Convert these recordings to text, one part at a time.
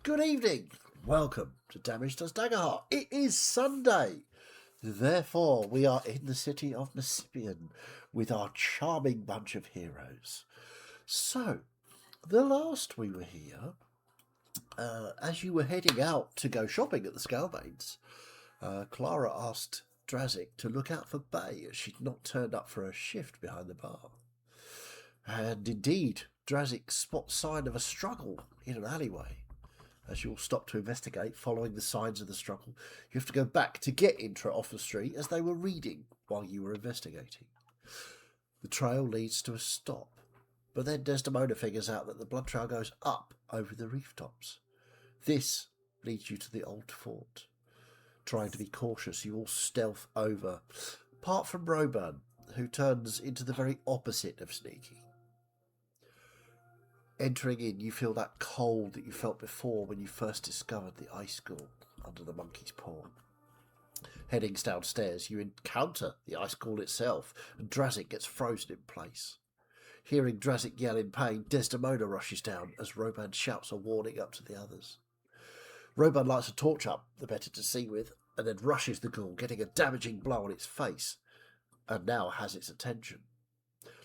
Good evening. Welcome to Damage Does Daggerheart. It is Sunday. Therefore, we are in the city of Mecipiyan with our charming bunch of heroes. So, the last we were here, as you were heading out to go shopping at the Scalemanes, Clara asked Drazik to look out for Bay as she'd not turned up for her shift behind the bar. And indeed, Drazik spots sign of a struggle in an alleyway. As you all stop to investigate, following the signs of the struggle, you have to go back to get Intra off the street as they were reading while you were investigating. The trail leads to a stop, but then Desdemona figures out that the blood trail goes up over the reef tops. This leads you to the old fort. Trying to be cautious, you all stealth over, apart from Roban, who turns into the very opposite of sneaky. Entering in, you feel that cold that you felt before when you first discovered the ice school under the monkey's paw. Heading downstairs, you encounter the ice school itself, and Drazik gets frozen in place. Hearing Drazik yell in pain, Desdemona rushes down as Roban shouts a warning up to the others. Roban lights a torch up, the better to see with, and then rushes the ghoul, getting a damaging blow on its face, and now has its attention.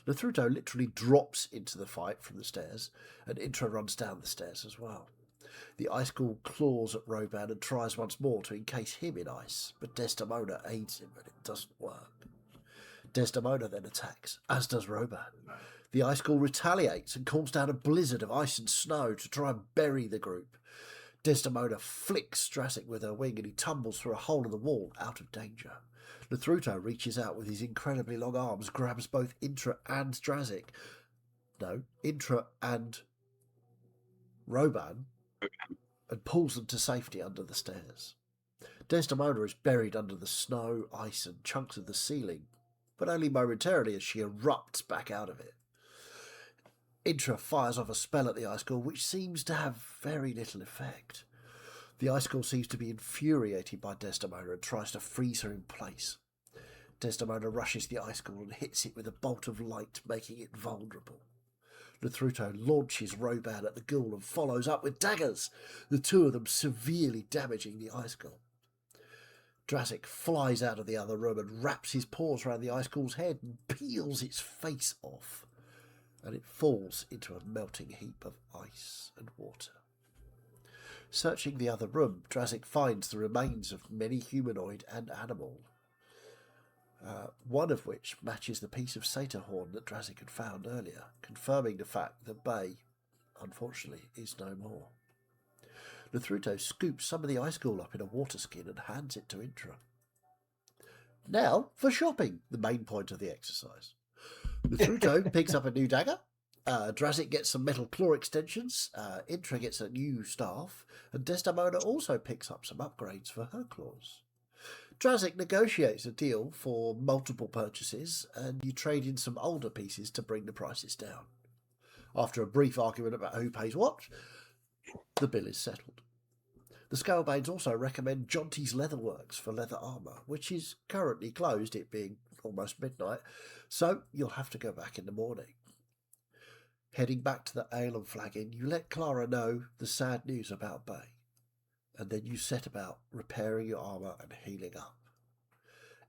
Lethruto literally drops into the fight from the stairs, and Intra runs down the stairs as well. The ice ghoul claws at Roban and tries once more to encase him in ice, but Desdemona aids him and it doesn't work. Desdemona then attacks, as does Roban. The ice ghoul retaliates and calls down a blizzard of ice and snow to try and bury the group. Desdemona flicks Drazik with her wing and he tumbles through a hole in the wall out of danger. Lethruto reaches out with his incredibly long arms, grabs both Intra and Drazik. No, Intra and Roban, and pulls them to safety under the stairs. Desdemona is buried under the snow, ice and chunks of the ceiling, but only momentarily as she erupts back out of it. Intra fires off a spell at the ice ghoul, which seems to have very little effect. The ice ghoul seems to be infuriated by Desdemona and tries to freeze her in place. Desdemona rushes the ice ghoul and hits it with a bolt of light, making it vulnerable. Lethruto launches Roban at the ghoul and follows up with daggers, the two of them severely damaging the ice ghoul. Drazik flies out of the other room and wraps his paws around the ice ghoul's head and peels its face off. and it falls into a melting heap of ice and water. Searching the other room, Drazik finds the remains of many humanoid and animal, one of which matches the piece of satyr horn that Drazik had found earlier, confirming the fact that Bay, unfortunately, is no more. Lethruto scoops some of the ice ghoul up in a water skin and hands it to Intra. Now for shopping, the main point of the exercise. Lethruto picks up a new dagger. Drazik gets some metal claw extensions. Intra gets a new staff. And Desdemona also picks up some upgrades for her claws. Drazik negotiates a deal for multiple purchases, and you trade in some older pieces to bring the prices down. After a brief argument about who pays what, the bill is settled. The Scalebanes also recommend Jonty's Leatherworks for leather armour, which is currently closed, it being almost midnight, so you'll have to go back in the morning. Heading back to the ale and flagon, you let Clara know the sad news about Bay, and then you set about repairing your armour and healing up.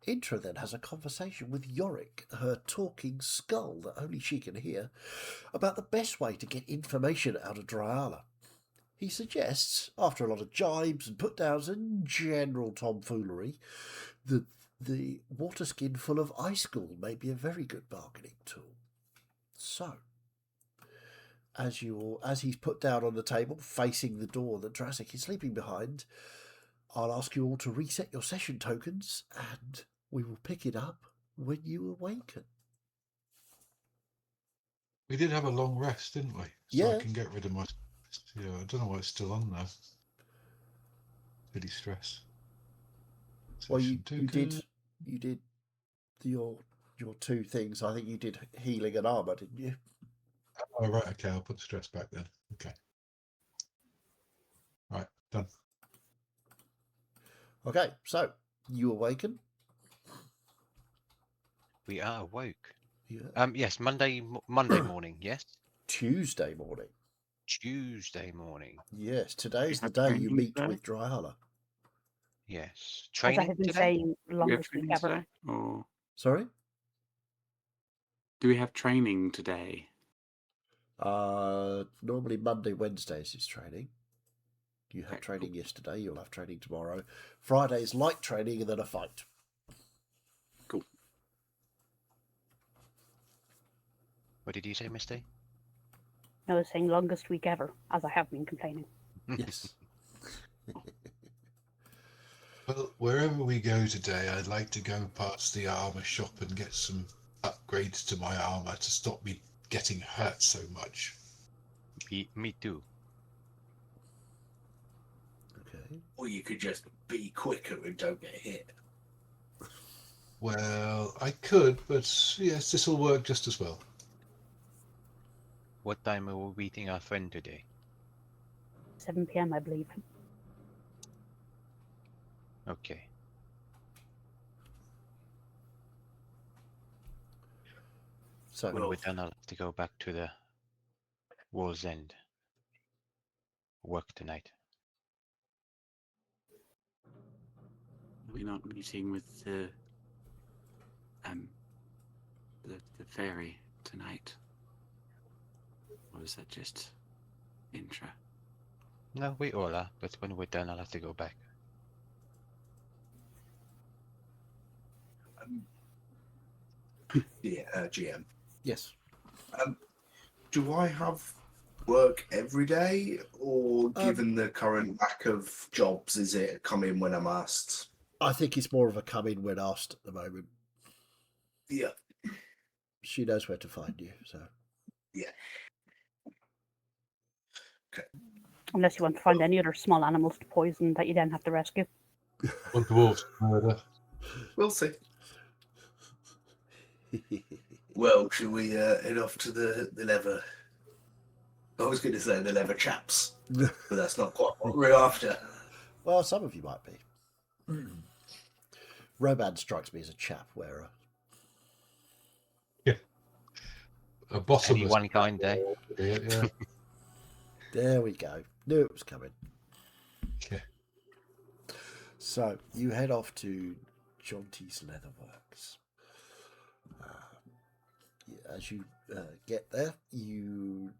Intra then has a conversation with Yorick, her talking skull that only she can hear, about the best way to get information out of Dryala. He suggests, after a lot of jibes and put-downs and general tomfoolery, that the water skin full of ice ghoul may be a very good bargaining tool. So, as he's put down on the table, facing the door that Drazik is sleeping behind, I'll ask you all to reset your session tokens, and we will pick it up when you awaken. We did have a long rest, didn't we? Yeah. I can get rid of my... Yeah, I don't know why it's still on there. Really stress. Well, you did your two things. I think you did healing and armour, didn't you? Oh, right, okay, I'll put stress back then. Okay. Right, done. Okay, so you awaken. We are awoke. Yeah. Yes, Monday morning, yes? Tuesday morning. Tuesday morning. Yes, today's the day you meet with Dryala. Yes. As I Training have been today? saying, longest week ever. Today? Or Sorry? do we have training today? Normally Monday, Wednesdays is training. You had Okay, training yesterday, you'll have training tomorrow. Friday's light training and then a fight. Cool. What did you say, Misty? I was saying longest week ever, as I have been complaining. Yes. Well, wherever we go today, I'd like to go past the armour shop and get some upgrades to my armour to stop me getting hurt so much. Me too. Okay. Or you could just be quicker and don't get hit. Well, I could, but yes, this will work just as well. What time are we meeting our friend today? 7 p.m, I believe. Okay. So When we're done, I'll have to go back to the Wall's End. Work tonight. Are we not meeting with the fairy tonight? Or is that just Intra? No, we all are, but when we're done, I'll have to go back. GM. yes. Do I have work every day, or given the current lack of jobs, is it a come in when I'm asked? I think it's more of a come in when asked at the moment. Yeah. She knows where to find you, so. Yeah. Okay. Unless you want to find any other small animals to poison that you then have to rescue. One dwarf's murder. We'll see. Well, shall we head off to the leather? I was going to say the leather chaps, but that's not quite what we're after. Well, some of you might be. Roman strikes me as a chap wearer. Yeah. A bottomless. Any one kind day. Yeah. There we go. Knew it was coming. Yeah. So you head off to Jonty's Leatherworks. get there, you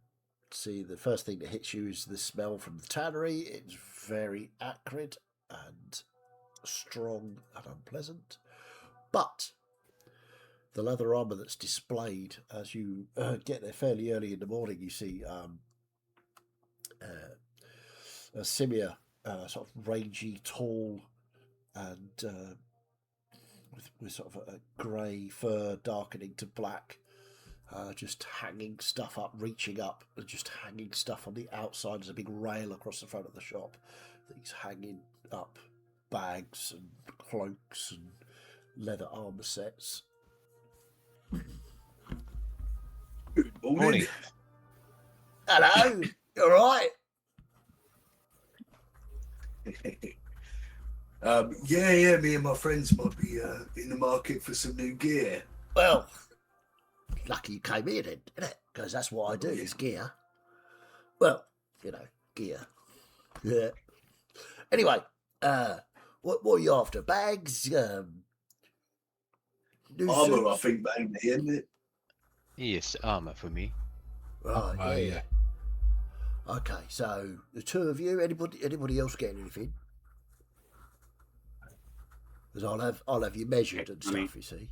see the first thing that hits you is the smell from the tannery. It's very acrid and strong and unpleasant. But the leather armour that's displayed as you get there fairly early in the morning, you see a Simia, sort of rangy, tall, and with sort of a grey fur darkening to black, just hanging stuff up, reaching up, and just hanging stuff on the outside. There's a big rail across the front of the shop that he's hanging up bags and cloaks and leather armour sets. Good morning. Hello, you all right? Yeah, me and my friends might be in the market for some new gear. Well, lucky you came in, then, isn't it? Because that's what I do, Yeah. is gear. Well, gear. Yeah. Anyway, what are you after? Bags? New Armour, I suits? think, mainly, isn't it? Yes, armor for me. Right, yeah. Yeah. Okay, so the two of you. Anybody else getting anything? Because I'll have you measured and I mean- stuff. You see.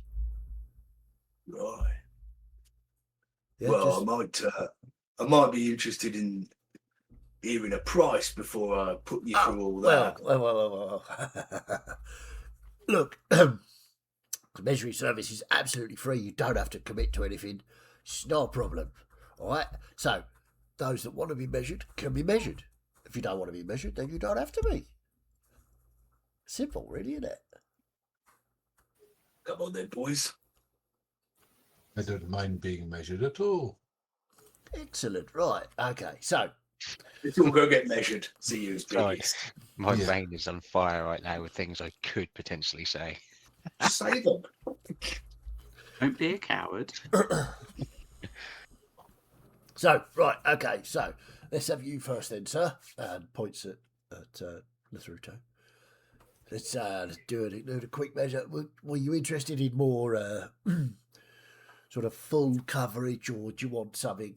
Right. Yeah, Well, just- I might be interested in hearing a price before I put you through all that. Well. Look, the measuring service is absolutely free. You don't have to commit to anything. It's not a problem. All right. So, those that want to be measured can be measured. If you don't want to be measured, then you don't have to be. Simple, really, isn't it? Come on then, boys. I don't mind being measured at all. Excellent. Right. Okay. So, Let's all go get measured. See who's Sorry. biggest. My Yeah. brain is on fire right now with things I could potentially say. Say them. Don't be a coward. So, right, okay, so let's have you first then, sir. And points at Lathruto. Let's do a quick measure. Were you interested in more sort of full coverage, or do you want something?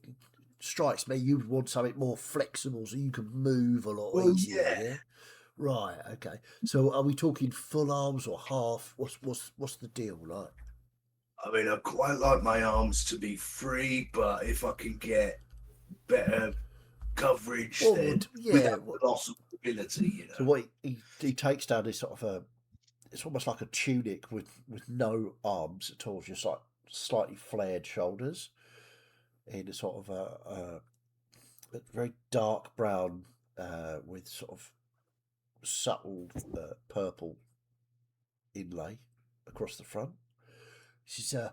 Strikes me you would want something more flexible so you can move a lot Well, easier. yeah. Yeah? Right. Okay. So, are we talking full arms or half? What's the deal, like? I mean, I quite like my arms to be free, but if I can get better coverage, Well, then yeah, without the loss of mobility, you know. So what he takes down this sort of it's almost like a tunic with no arms at all, just like slightly flared shoulders, in a sort of a very dark brown with sort of subtle purple inlay across the front. He says,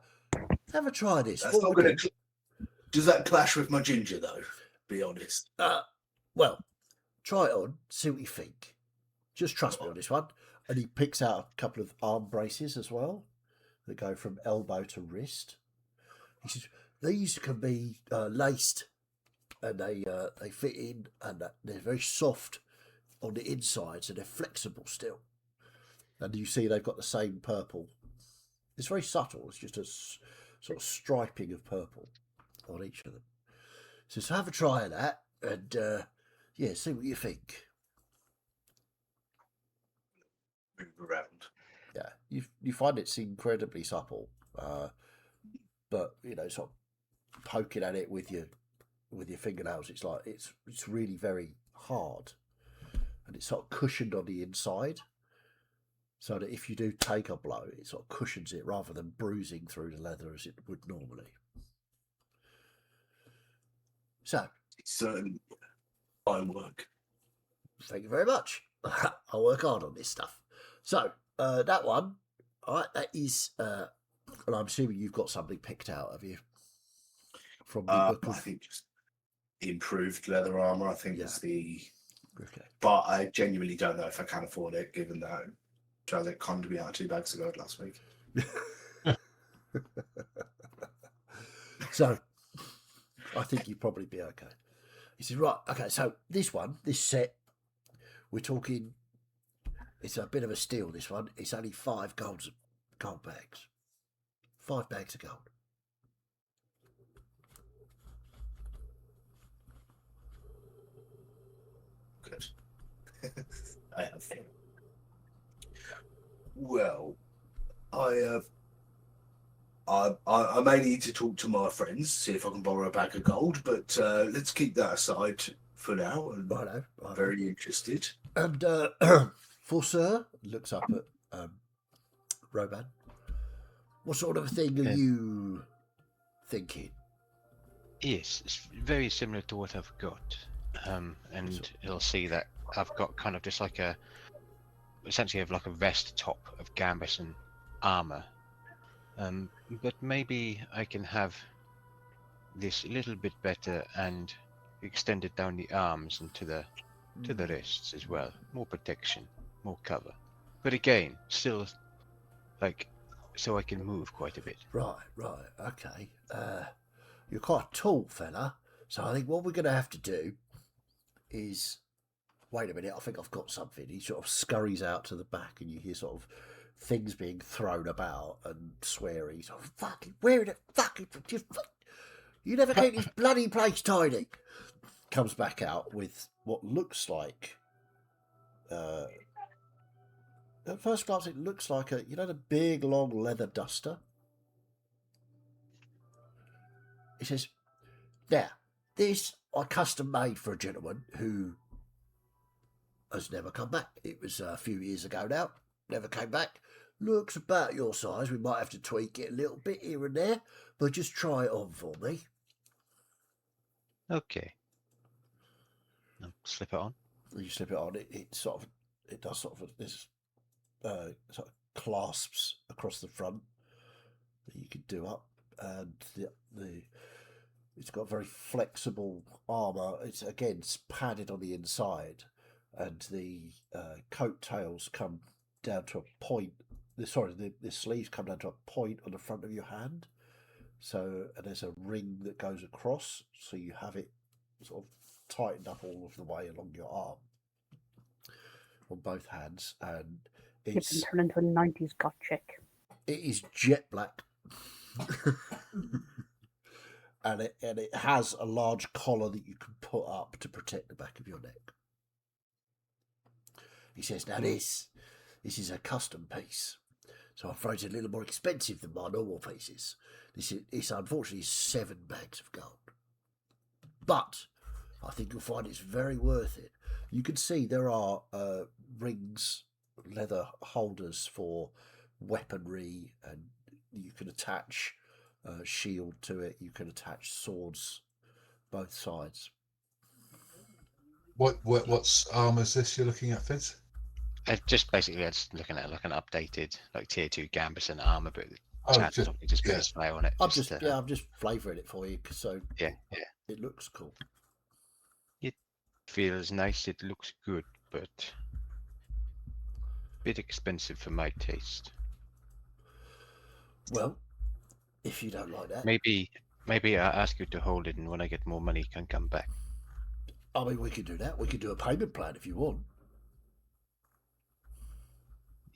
"Have a try this." That's What not would going you- to. Does that clash with my ginger, though? Be honest. Well, try it on, see what you think. Just trust me on this one. And he picks out a couple of arm braces as well that go from elbow to wrist. He says, these can be laced, and they fit in, and they're very soft on the inside, so they're flexible still. And you see they've got the same purple. It's very subtle. It's just a sort of striping of purple on each of them. So have a try of that, and see what you think. Move around. Yeah, you find it's incredibly supple, but sort of poking at it with your fingernails, it's like it's really very hard, and it's sort of cushioned on the inside, so that if you do take a blow, it sort of cushions it rather than bruising through the leather as it would normally. So, It's certainly fine work. thank you very much. I'll work hard on this stuff. So, that one, all right, that is, and I'm assuming you've got something picked out, have you? From the book I of... think just improved leather armor. I think Yeah. is the. Okay. But I genuinely don't know if I can afford it, given that Jazek conned me out of 2 bags of gold last week. So, I think you'd probably be okay. He says, right, okay, so this set, we're talking, it's a bit of a steal, this one. It's only 5 gold bags. 5 bags of gold. I have. Well, I may need to talk to my friends, see if I can borrow a bag of gold, but let's keep that aside for now. And Righto. I'm very interested. And for sir, looks up at Roban. What sort of thing are you thinking? Yes, it's very similar to what I've got. And you'll see that I've got kind of just like essentially have like a vest top of Gambison armor. But maybe I can have this a little bit better and extend it down the arms and to the wrists as well. More protection, more cover. But again, still like so I can move quite a bit. Right, okay. You're quite a tall fella, so I think what we're going to have to do is... Wait a minute, I think I've got something. He sort of scurries out to the back and you hear sort of things being thrown about and swearing. He's sort of, fucking, where in the fucking... You never keep this bloody place tidy. Comes back out with what looks like... at first glance, it looks like a... You know the big, long leather duster? He says, now, this I custom made for a gentleman who has never come back. It was a few years ago now. Never came back. Looks about your size. We might have to tweak it a little bit here and there, but just try it on for me. Okay. I'll slip it on. You slip it on. It does sort of this sort of clasps across the front that you can do up, and it's got very flexible armour. It's padded on the inside, and the coat tails come down to a point. The sleeves come down to a point on the front of your hand. So, and there's a ring that goes across, so you have it sort of tightened up all of the way along your arm on both hands, and You it's can turn into a 90s goth chick. it is jet black. And it has a large collar that you can put up to protect the back of your neck. He says, now this is a custom piece, so I'm afraid it's a little more expensive than my normal pieces. It's unfortunately 7 bags of gold. But I think you'll find it's very worth it. You can see there are rings, leather holders for weaponry, and you can attach a shield to it. You can attach swords, both sides. What's armor is this you're looking at, Fitz? Just basically, I'm just looking at like an updated, like tier 2 Gambison armor, but just put yeah. a display on it. I'm just flavouring it for you, so yeah. it looks cool. It feels nice. It looks good, but a bit expensive for my taste. Well, if you don't like that, Maybe I'll ask you to hold it, and when I get more money, can come back. I mean, we could do that. We could do a payment plan if you want.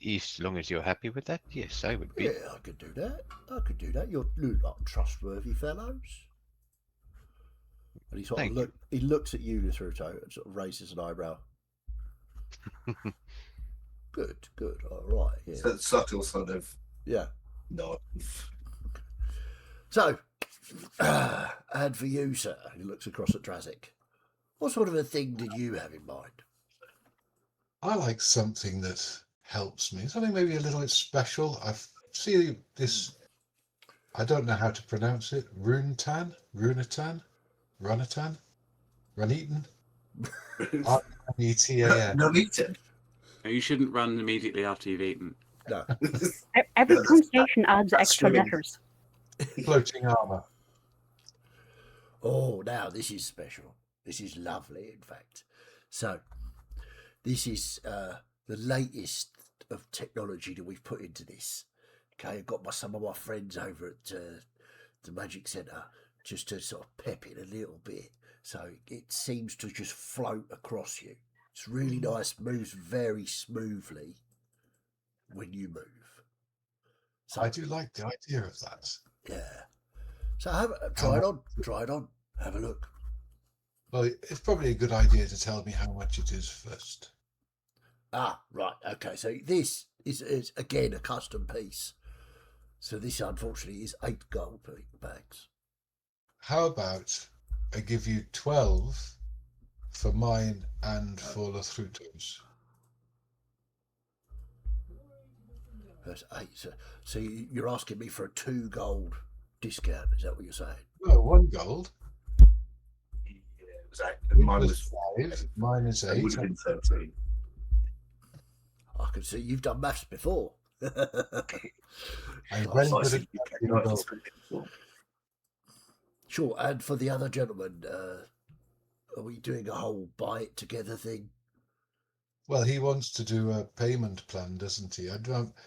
As long as you're happy with that, yes, I would be. Yeah, I could do that. You're like trustworthy fellows. And he sort of he looks at you, Lithruto, and sort of raises an eyebrow. Good. All right. Yeah. So subtle sort of Yeah. nod. So, and for you, sir, he looks across at Drazik. What sort of a thing did you have in mind? I like something that helps me. Something maybe a little bit special. I've seen this. I don't know how to pronounce it. Runetan, Runetan. R-U-N-E-T-A-N. Not eaten. No, you shouldn't run immediately after you've eaten. No. Every pronunciation adds That's extra swimming. letters. Floating armor. Oh, now this is special. This is lovely, in fact. So, this is the latest of technology that we've put into this. Okay, I've got some of my friends over at the Magic Centre just to sort of pep it a little bit. So it seems to just float across you. It's really nice, moves very smoothly when you move. So, I do like the idea of that. yeah. So try it on. Have a look. Well, it's probably a good idea to tell me how much it is first. Ah, right. Okay. So this is again a custom piece. So this, unfortunately, is 8 gold bags. How about I give you 12 for mine and for Lothruta's? That's 8. So you're asking me for a 2 gold discount? Is that what you're saying? No, 1 gold. Yeah, it was 8. Mine Yours was is 5. Mine is It would 8. have been 13. I can see you've done maths before. I'm Oh, very so I good see at you calculating played gold. well. Sure. And for the other gentleman, are we doing a whole buy it together thing? Well, he wants to do a payment plan, doesn't he?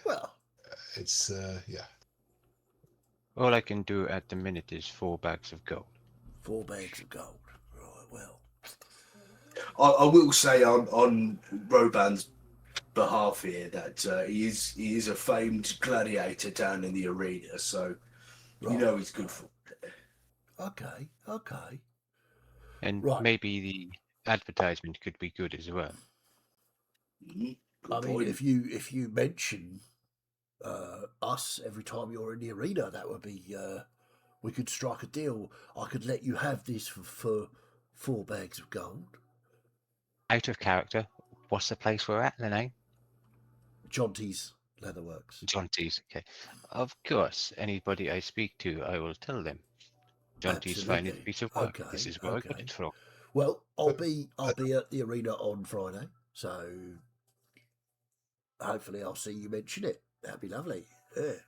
Well, It's yeah. All I can do at the minute is 4 bags of gold. 4 bags of gold. Right. Well, I will say on Roban's behalf here that he is a famed gladiator down in the arena, so right. you know he's good for it. Okay. Okay. And Right. maybe the advertisement could be good as well. Mhm. Good I mean, point. if you mention us every time you're in the arena, that would be. We could strike a deal. I could let you have this for 4 bags of gold. Out of character, what's the place we're at, the name? Jonty's Leatherworks. Jonty's, okay. Of course, anybody I speak to, I will tell them. Jonty's finest Absolutely. piece of work. Okay. This is what I got Okay. it for. Well, I'll But- be at the arena on Friday, so hopefully I'll see you mention it. That'd be lovely. Yeah.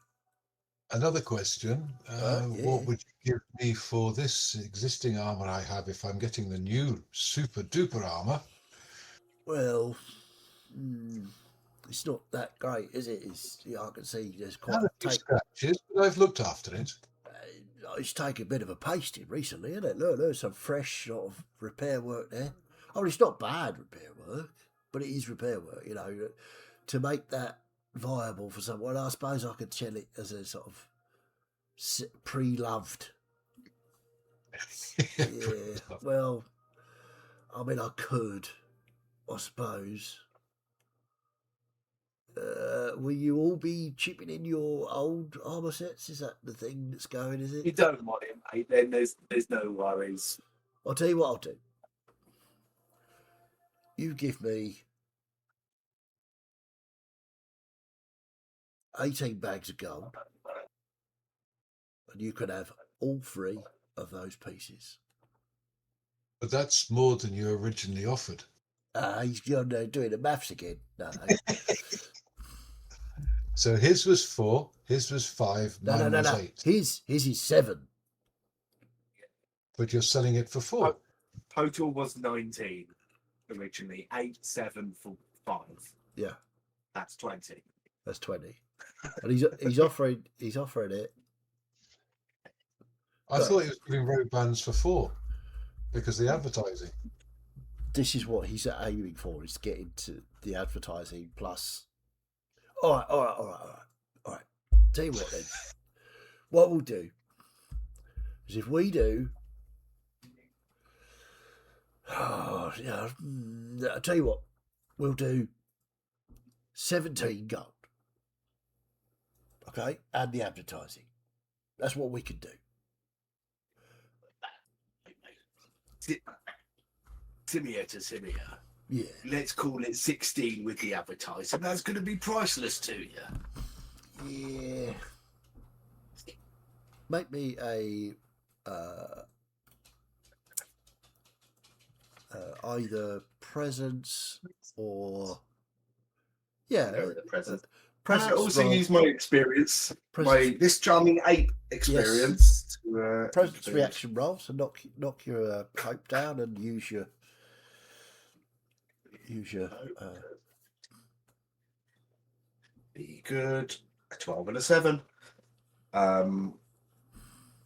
Another question. Yeah. What would you give me for this existing armor I have if I'm getting the new super duper armor? Well, it's not that great, is it? I can see there's quite Had a few scratches, but I've looked after it. it's taken a bit of a pasting recently, isn't it? Look, there's some fresh sort of repair work there. I mean, it's not bad repair work, but it is repair work, you know. To make that viable for someone, I suppose I could tell it as a sort of pre-loved. Yeah, well, I mean, I could, I suppose. Will you all be chipping in your old armour sets? Is that the thing that's going, is If it? you don't want him, mate, then there's no worries. I'll tell you what I'll do. You give me 18 bags of gold, and you can have all 3 of those pieces. But that's more than you originally offered. He's doing the maths again. No, So his was 4, his was 5, no, mine no. was 8. His is 7. But you're selling it for 4. Total was 19 originally. 8, 7 for 5. Yeah, That's 20. that's 20. And he's offering it. I thought he was giving Robans for 4 because of the advertising. This is what he's aiming for, is getting to the advertising plus. All right. Tell you what then. What we'll do is if we do. Oh, yeah, I'll tell you what. We'll do 17 gold. Okay? And the advertising. That's what we can do. Simia to Simia. Yeah. Let's call it 16 with the advertising. That's going to be priceless to you. Yeah. Make me a either presents or Go with the presents. presents. Also roll, use my experience, presents, this charming ape experience. presents reaction roll. So knock your hope down and use your Be good. A 12 and a 7.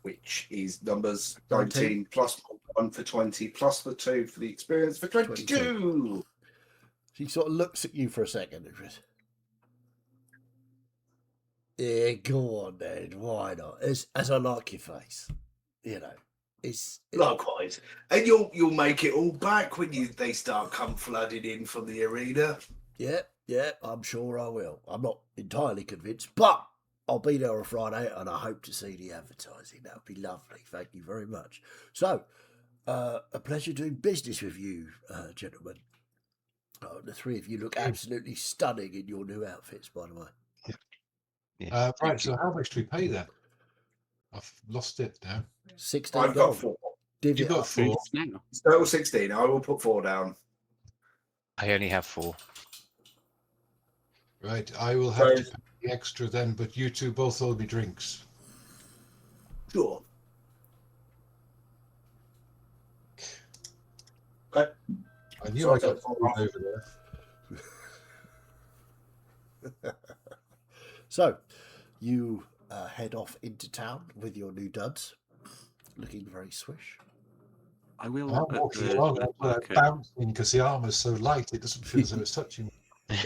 Which is numbers 19 plus 1 for 20 plus the 2 for the experience for 22. He sort of looks at you for a second. Yeah, go on then. Why not? As I like your face, you know. It's Likewise, and you'll make it all back when they start come flooding in from the arena. Yeah, I'm sure I will. I'm not entirely convinced, but I'll be there on Friday and I hope to see the advertising. That would be lovely. Thank you very much. So, a pleasure doing business with you, gentlemen. The three of you look absolutely stunning in your new outfits, by the way. Right, so how much do we pay then? I've lost it now. 16 I've got gold. 4. Divvy You've it got up. 4. Now. It's total 16. I will put 4 down. I only have 4. Right, I will have to So- pay the extra then, but you two both owe me drinks. Sure. Okay. I knew So I I got took 4 food off. over there. So, you head off into town with your new duds, looking very swish. I will I'm at walking the along, leather I'm worker. bouncing because the armor's so light it doesn't feel as though it's touching me.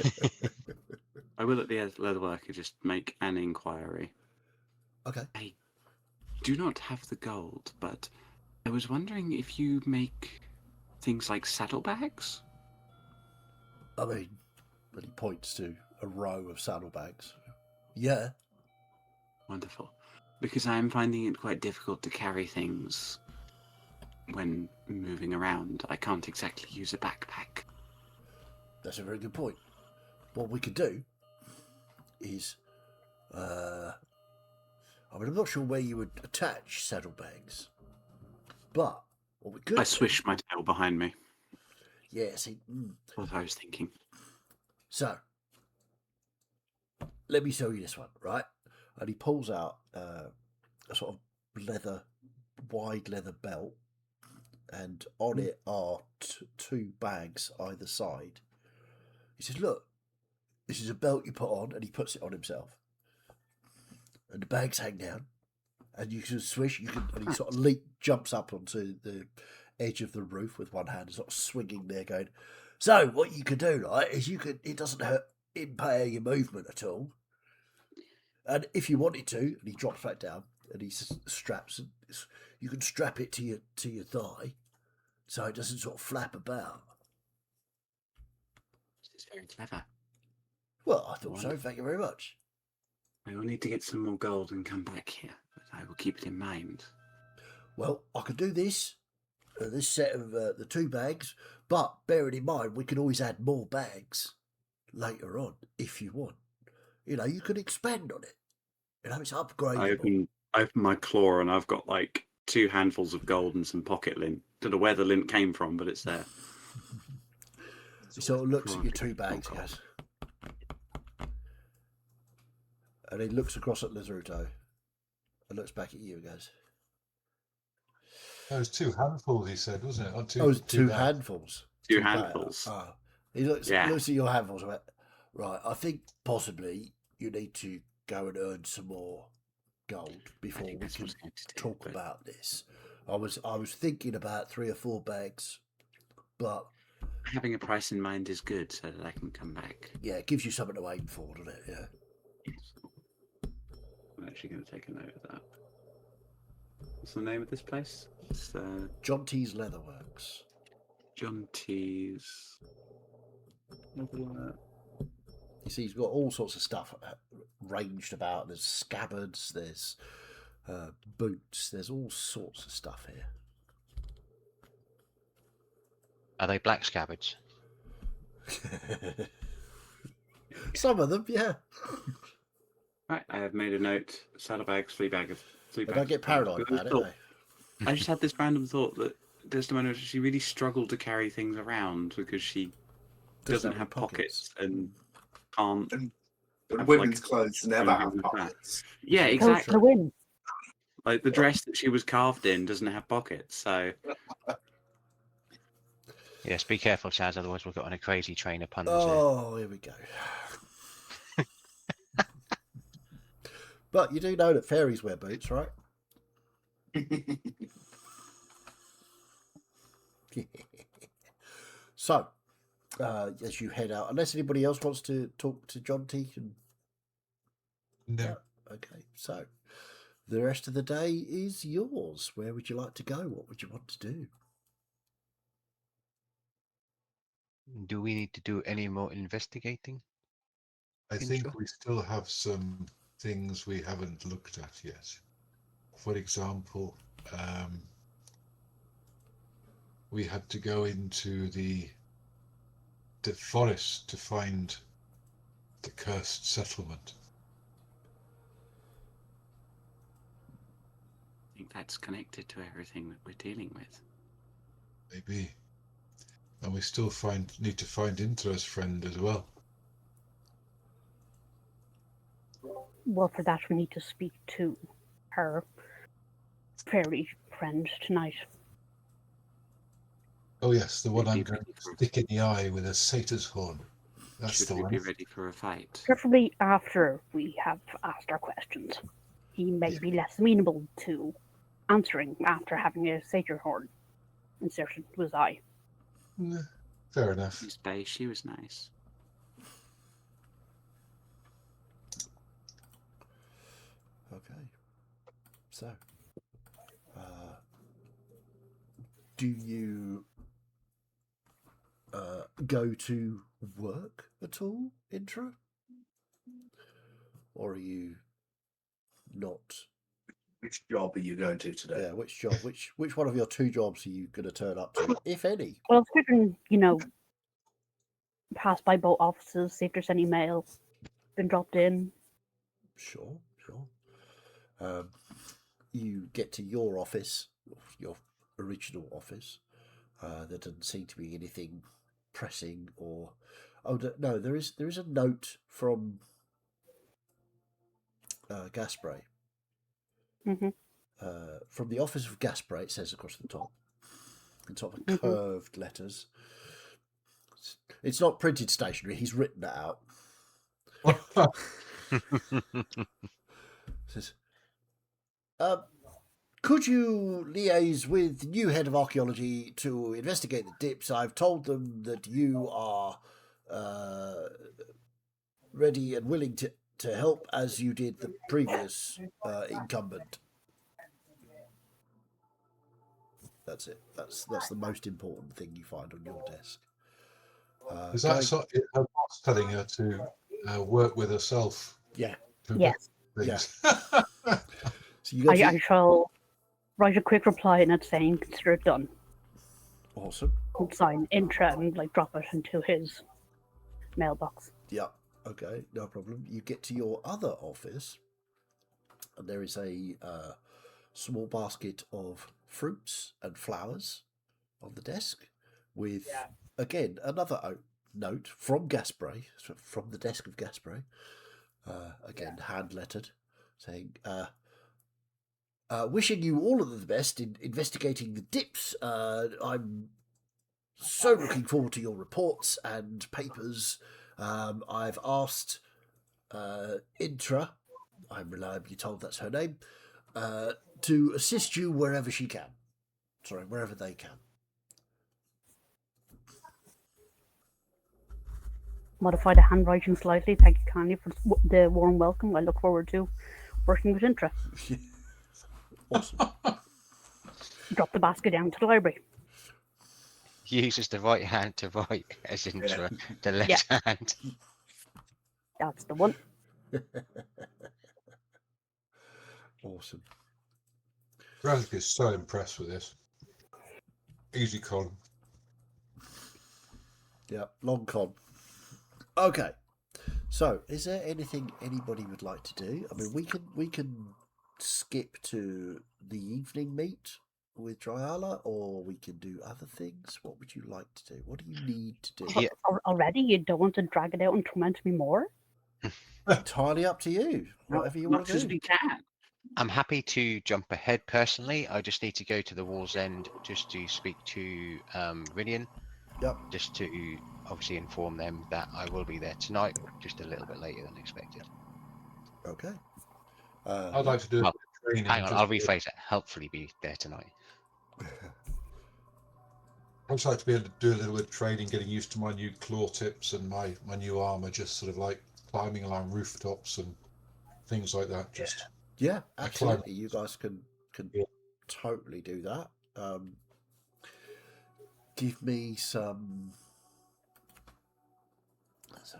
I will at the leather worker just make an inquiry. Okay. I do not have the gold, but I was wondering if you make things like saddlebags. I mean, and he points to a row of saddlebags. Yeah. Wonderful. Because I am finding it quite difficult to carry things when moving around. I can't exactly use a backpack. That's a very good point. What we could do is, I mean, I'm not sure where you would attach saddlebags, but what we could I swish my tail behind me. yeah, see, What I was thinking. so let me show you this one, right? And he pulls out a sort of wide leather belt, and on it are two bags either side. He says, "Look, this is a belt you put on," and he puts it on himself. And the bags hang down, and you can swish. And he sort of jumps up onto the edge of the roof with one hand, sort of swinging there, going. So what you could do, right, is it doesn't impair your movement at all. And if you wanted to, and he drops back down, and he straps, you can strap it to your thigh, so it doesn't sort of flap about. This is very clever. Well, I thought so. Wonderful. Thank you very much. I will need to get some more gold and come back here, but I will keep it in mind. Well, I could do this set of the 2 bags, but bearing in mind we can always add more bags later on if you want. You can expand on it. It's upgradable. I open my claw and I've got like 2 handfuls of gold and some pocket lint. Don't know where the lint came from, but it's there. He sort of looks at your Probably 2 bags, not yes. And he looks across at Lazaruto and looks back at you and goes, That was 2 handfuls, he said, wasn't it? Or "Oh, it's 2 bags. handfuls." 2 bags. handfuls. Ah. He looks Yeah. at your handfuls and went, "Right, I think possibly you need to go and earn some more gold before we that's can what I was going to do, talk but- about this." I was thinking about 3 or 4 bags, but Having a price in mind is good so that I can come back. yeah, it gives you something to aim for, doesn't it? Yeah. I'm actually going to take a note of that. What's the name of this place? It's John T's Leatherworks. John T's. Leatherwork. You see, he's got all sorts of stuff ranged about. There's scabbards, there's boots, there's all sorts of stuff here. Are they black scabbards? Some of them, yeah. Right, I have made a note. Saddlebags, flea bags. But don't get paranoid about it, eh? I just had this random thought that Desdemona, she really struggled to carry things around because she doesn't have pockets and can't. And have, women's like, clothes never have something like that. pockets. Yeah, It's Goes exactly. to win. Like the dress that she was carved in doesn't have pockets, so Yes, be careful, Chaz, otherwise we'll get on a crazy train of puns here. Oh, here we go. But you do know that fairies wear boots, right? So, as you head out, unless anybody else wants to talk to John T. No. Okay, so the rest of the day is yours. Where would you like to go? What would you want to do? Do we need to do any more investigating? I Intro? think we still have some things we haven't looked at yet. For example, we had to go into the forest to find the cursed settlement. I think that's connected to everything that we're dealing with. Maybe. And we still need to find Intra's friend as well. Well, for that, we need to speak to her fairy friend tonight. Oh yes, the one Should I'm be going ready to for- stick in the eye with a satyr's horn. That's Should the we one. be ready for a fight? Preferably after we have asked our questions. He may Yeah. be less amenable to answering after having a satyr horn inserted into his eye. Fair enough. Miss Bay, she was nice. Okay. So, do you go to work at all, Intra? Or are you not? Which job are you going to today? Yeah, which job? Which one of your two jobs are you going to turn up to, if any? Well, it's figuring, pass by both offices, see if there's any mail been dropped in. Sure. You get to your office, your original office. There doesn't seem to be anything pressing or. Oh no, there is a note from Gaspray. Mm-hmm. From the office of Gaspray, it says across the top. In top of Mhm. curved letters. It's not printed stationery. He's written that out. It says, could you liaise with the new head of archaeology to investigate the dips? I've told them that you are ready and willing to help as you did the previous incumbent. That's it. That's the most important thing you find on your desk. Is that her boss telling her to work with herself? Yeah. To Yes. things? So you go to I shall write a quick reply in it saying consider it done. Awesome. And sign Intra and drop it into his mailbox. Yeah. Okay. No problem. You get to your other office, and there is a small basket of fruits and flowers on the desk, with again another note from Gaspray, from the desk of Gaspray, again hand lettered, saying, "Wishing you all of the best in investigating the dips. I'm so looking forward to your reports and papers. I've asked Intra, I'm reliably told that's her name, to assist you wherever she can. Sorry, wherever they can." Modify the handwriting slightly. Thank you kindly for the warm welcome. I look forward to working with Intra. Awesome. Drop the basket down to the library. Uses the right hand to write as Intra, the left hand. That's the one. Awesome. Razak is so impressed with this. Easy con. Yeah, long con. Okay. So, is there anything anybody would like to do? I mean, we can skip to the evening meet with Dryala, or we can do other things. What would you like to do? What do you need to do? Yeah. Already, you don't want to drag it out and torment me more? Entirely up to you. Whatever you want Much to as do. we can. I'm happy to jump ahead personally. I just need to go to the Wall's End just to speak to Rinian, Yep. just to obviously inform them that I will be there tonight, just a little bit later than expected. Okay. I'd like to do Well, a bit of training. Hang on, I'll rephrase it. Hopefully be there tonight. I'd just like to be able to do a little bit of training, getting used to my new claw tips and my new armor, just sort of like climbing along rooftops and things like that. Just Yeah, I climb- absolutely. You guys can Yeah. totally do that. Give me some So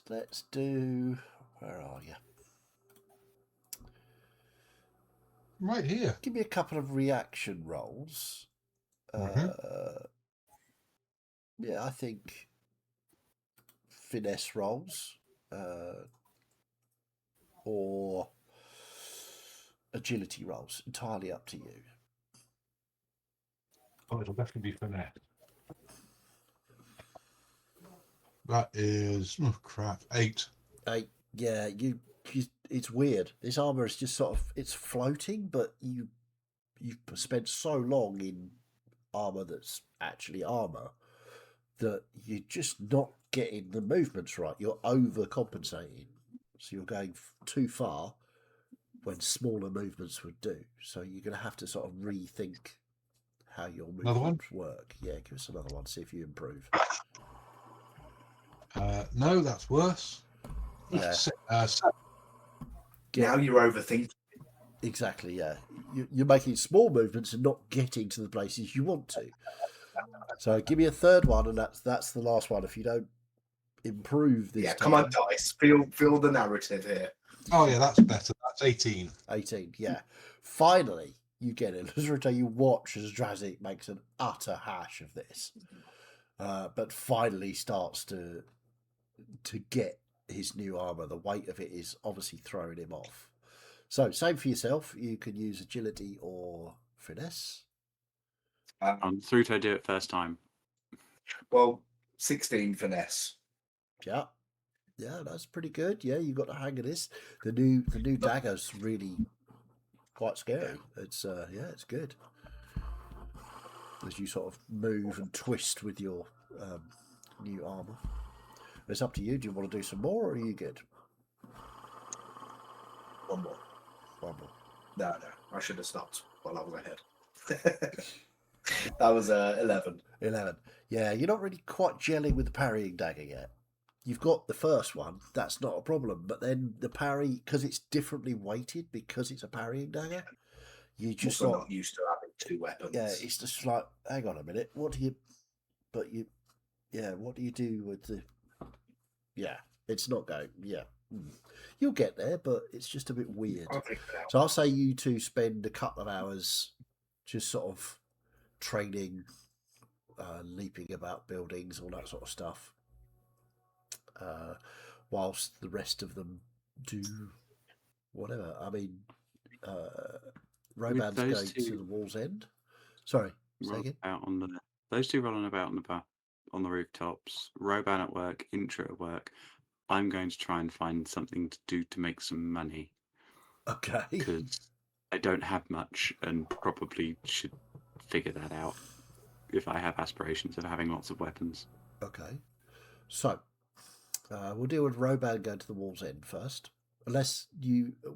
let's do. Where are you? Right here. Give me a couple of reaction rolls. Yeah, I think finesse rolls or agility rolls. Entirely up to you. Oh, it'll definitely be finesse. That is, oh crap, 8. Yeah, you. It's weird. This armor is just sort of it's floating, but you've spent so long in armor that's actually armor that you're just not getting the movements right. You're overcompensating, so you're going too far when smaller movements would do. So you're going to have to sort of rethink how your Another one? movements work. Yeah, give us another one. See if you improve. No, that's worse. Yeah. 7. Now you're overthinking. Exactly, yeah. You're making small movements and not getting to the places you want to. So give me a third one, and that's the last one. If you don't improve this Come on, dice. Feel the narrative here. Oh yeah, that's better. That's 18. 18, yeah. Finally, you get it. Literally, you watch as Drazik makes an utter hash of this, but finally starts to get his new armor. The weight of it is obviously throwing him off. So, same for yourself. You can use agility or finesse. Thruto do it first time. Well, 16 finesse. Yeah, that's pretty good. Yeah, you got the hang of this. The new dagger's really quite scary. It's it's good. As you sort of move and twist with your new armor. It's up to you. Do you want to do some more, or are you good? One more. No, I should have stopped while I was ahead. That was 11. 11. Yeah, you're not really quite gelling with the parrying dagger yet. You've got the first one, that's not a problem. But then the parry, because it's differently weighted, because it's a parrying dagger, you just Also not used to having 2 weapons. Yeah, it's just like, hang on a minute, what do you do with the? Yeah, it's not going. Yeah, you'll get there, but it's just a bit weird. I'll figure it out. So I'll say you two spend a couple of hours just sort of training, leaping about buildings, all that sort of stuff, whilst the rest of them do whatever. I mean, Roban's going to the Wall's End. Sorry, say again. Those two rolling about on the rooftops. Roban at work, Intra at work. I'm going to try and find something to do to make some money. Okay. Because I don't have much and probably should figure that out if I have aspirations of having lots of weapons. Okay. So, we'll deal with Roban going to the Wall's End first. Unless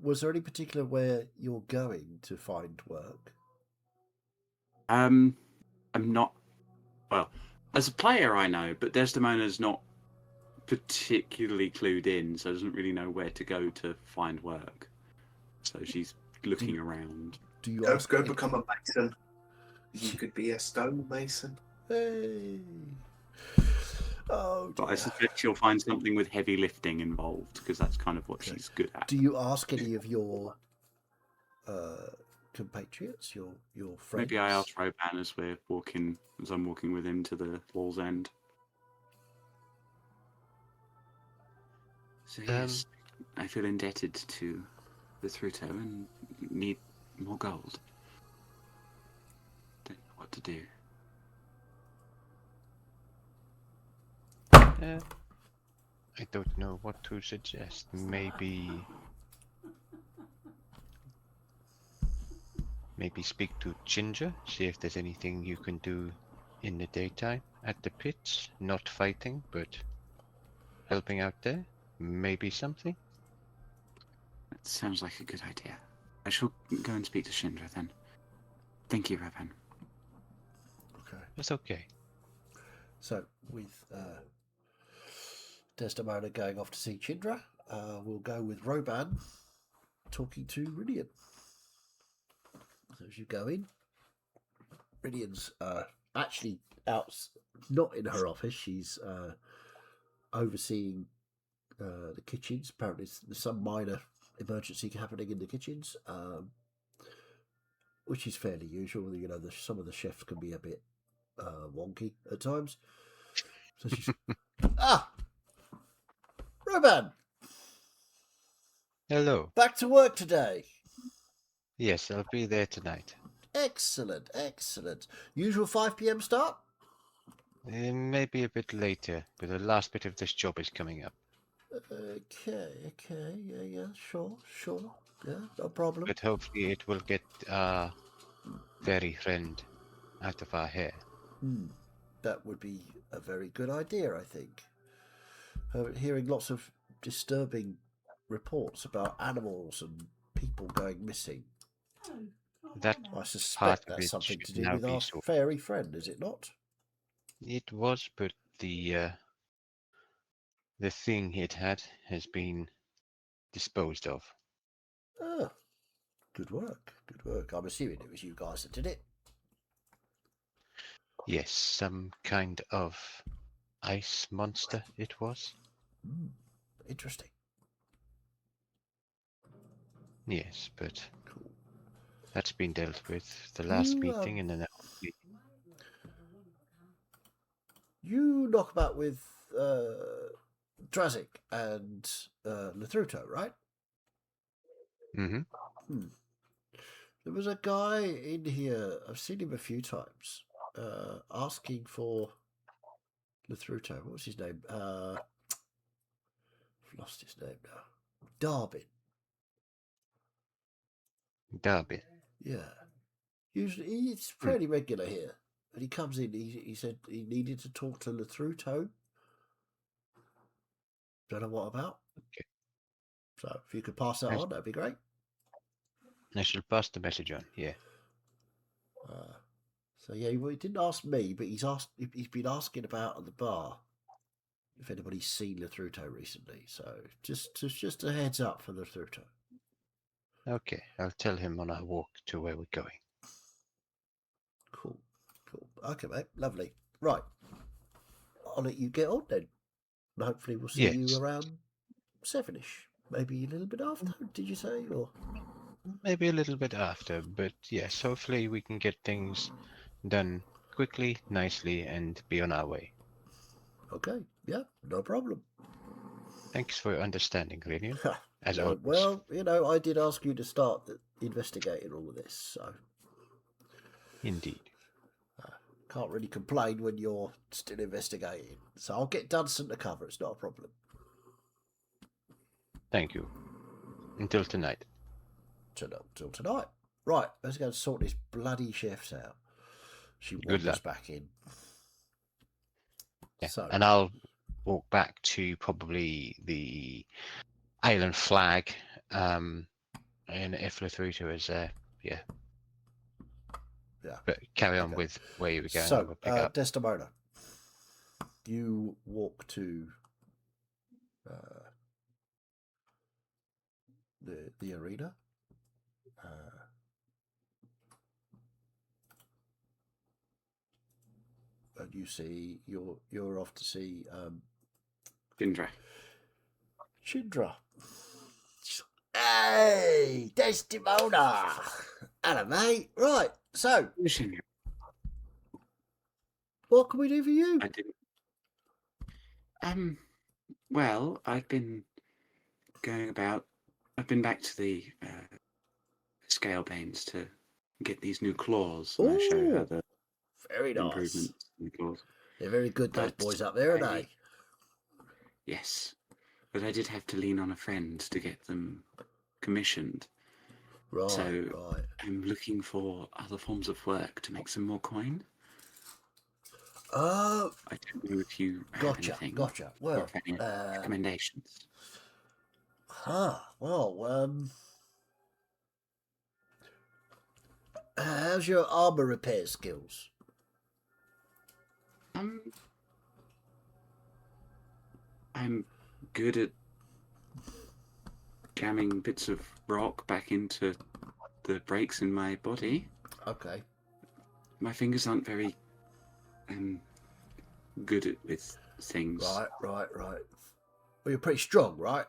was there any particular where you're going to find work? I'm not. Well, as a player, I know, but Desdemona's not particularly clued in, so doesn't really know where to go to find work. So she's looking around. Do you go become a mason? You could be a stonemason. Hey. Oh, but I suspect she'll find something with heavy lifting involved because that's kind of what she's good at. Do you ask any of your compatriots, your friends? Maybe I ask Roban as I'm walking with him to the Wall's End. So yes, I feel indebted to the Thruto and need more gold. Don't know what to do. I don't know what to suggest. Maybe speak to Ginger, see if there's anything you can do in the daytime at the pits. Not fighting, but helping out there. Maybe something. That sounds like a good idea. I shall go and speak to Shindra then. Thank you, Roban. Okay. It's okay. So, with Desdemona going off to see Chindra, we'll go with Roban talking to Ridian. So as you go in, Ridian's actually out, not in her office. She's overseeing the kitchens. Apparently, there's some minor emergency happening in the kitchens, which is fairly usual. You know, some of the chefs can be a bit wonky at times. So she's Roman, Hello. back to work today. Yes, I'll be there tonight. Excellent, excellent. Usual 5 p.m. start. Maybe a bit later, but the last bit of this job is coming up. Okay, yeah, sure, yeah, no problem. But hopefully it will get our fairy friend out of our hair. That would be a very good idea, I think. Hearing lots of disturbing reports about animals and people going missing. That I part suspect of that's it something should to do now with be our sorted. fairy friend, is it not? It was, but the thing it had has been disposed of. Ah, good work, good work. I'm assuming it was you guys that did it. Yes, some kind of ice monster it was. Interesting. Yes, but Cool. that's been dealt with. The last meeting and then You knock about with Drazik and Lethruto, right? Mm-hmm. There was a guy in here, I've seen him a few times, asking for Lethruto. What was his name? I've lost his name now. Darbin. Derby. Yeah. Usually, he's fairly regular here. And he comes in, he said he needed to talk to Lethruto. Don't know what about. Okay. So if you could pass that on, that'd be great. I shall pass the message on, yeah. So yeah, he didn't ask me, but he's been asking about at the bar if anybody's seen Lethruto recently. So just a heads up for Lethruto. Okay, I'll tell him on our walk to where we're going. Cool. Okay, mate. Lovely. Right. I'll let you get on then. And hopefully we'll see you Yes. around 7ish. Maybe a little bit after, did you say? Or Maybe a little bit after, but yes, hopefully we can get things done quickly, nicely, and be on our way. okay, yeah, no problem. Thanks for your understanding, Renian. As No, always. well, I did ask you to start investigating all of this, so Indeed. can't really complain when you're still investigating. So I'll get Dunstan to cover. It's not a problem. Thank you. Until tonight. Till tonight. Right, let's go and sort this bloody chefs out. She Good wanders luck. back in. Yeah. So, And I'll walk back to probably the island flag. And if Lethruto is there, yeah. yeah. But carry on Okay. with where you were going. So, We'll pick up. Desdemona, you walk to the arena. And you see you're off to see Chindra. Hey, Desdemona! Hello, mate. Right, so Chindra. what can we do for you? I didn't. Well, I've been going about. I've been back to the scale planes to get these new claws, and I show her Ooh, the very nice. improvements in the claws. They're very good, those But boys up there, aren't I- they? Yes, but I did have to lean on a friend to get them commissioned. Right, So right. I'm looking for other forms of work to make some more coin. Oh, I don't know if you have gotcha. anything. Well, Or if any recommendations. How's your armor repair skills? I'm good at jamming bits of rock back into the breaks in my body. Okay. My fingers aren't very good with things. Right. Well, you're pretty strong, right?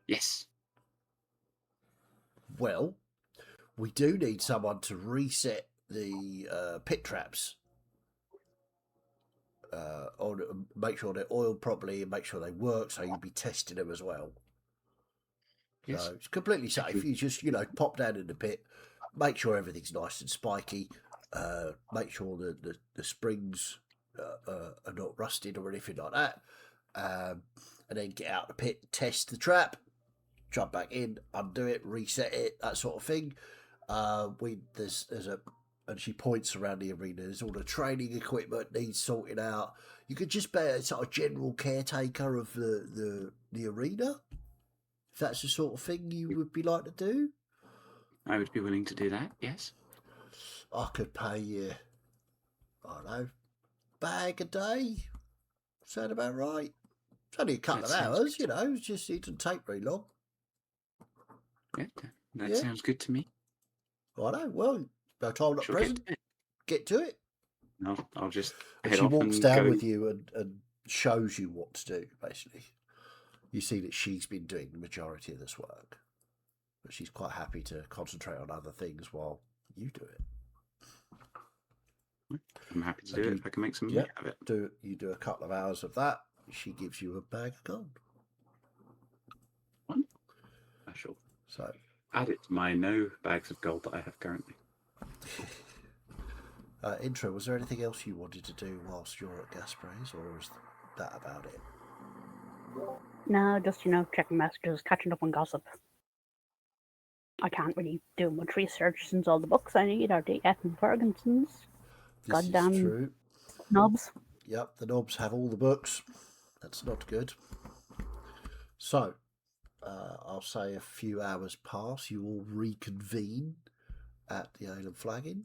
Yes. Well, we do need someone to reset the pit traps. Make sure they're oiled properly and make sure they work, so you'll be testing them as well. Yes. So it's completely safe. You just, pop down in the pit, make sure everything's nice and spiky, make sure that the springs are not rusted or anything like that, and then get out the pit, test the trap, jump back in, undo it, reset it, that sort of thing. There's and she points around the arena. There's all the training equipment needs sorting out. You could just be a sort of general caretaker of the arena. If that's the sort of thing you would be like to do. I would be willing to do that, yes. I could pay you, I don't know, bag a day. Sound about right? It's only a couple of hours, It just it doesn't take very long. Yeah, that sounds good to me. I know. Well, no time not present. Get to it. No, I'll just And head she off walks and down go. with you and shows you what to do, basically. You see that she's been doing the majority of this work. But she's quite happy to concentrate on other things while you do it. I'm happy to do it if I can make some money out of it. You do a couple of hours of that. She gives you a bag of gold. One? I shall add it to my no bags of gold that I have currently. Intro, was there anything else you wanted to do whilst you're at Gaspar's, or is that about it? No, just, checking messages, catching up on gossip. I can't really do much research since all the books I need are the Ethan Ferguson's. This Goddamn is true. Knobs. Yep, the knobs have all the books. That's not good. So, I'll say a few hours pass. You all reconvene at the Ale and Flagging.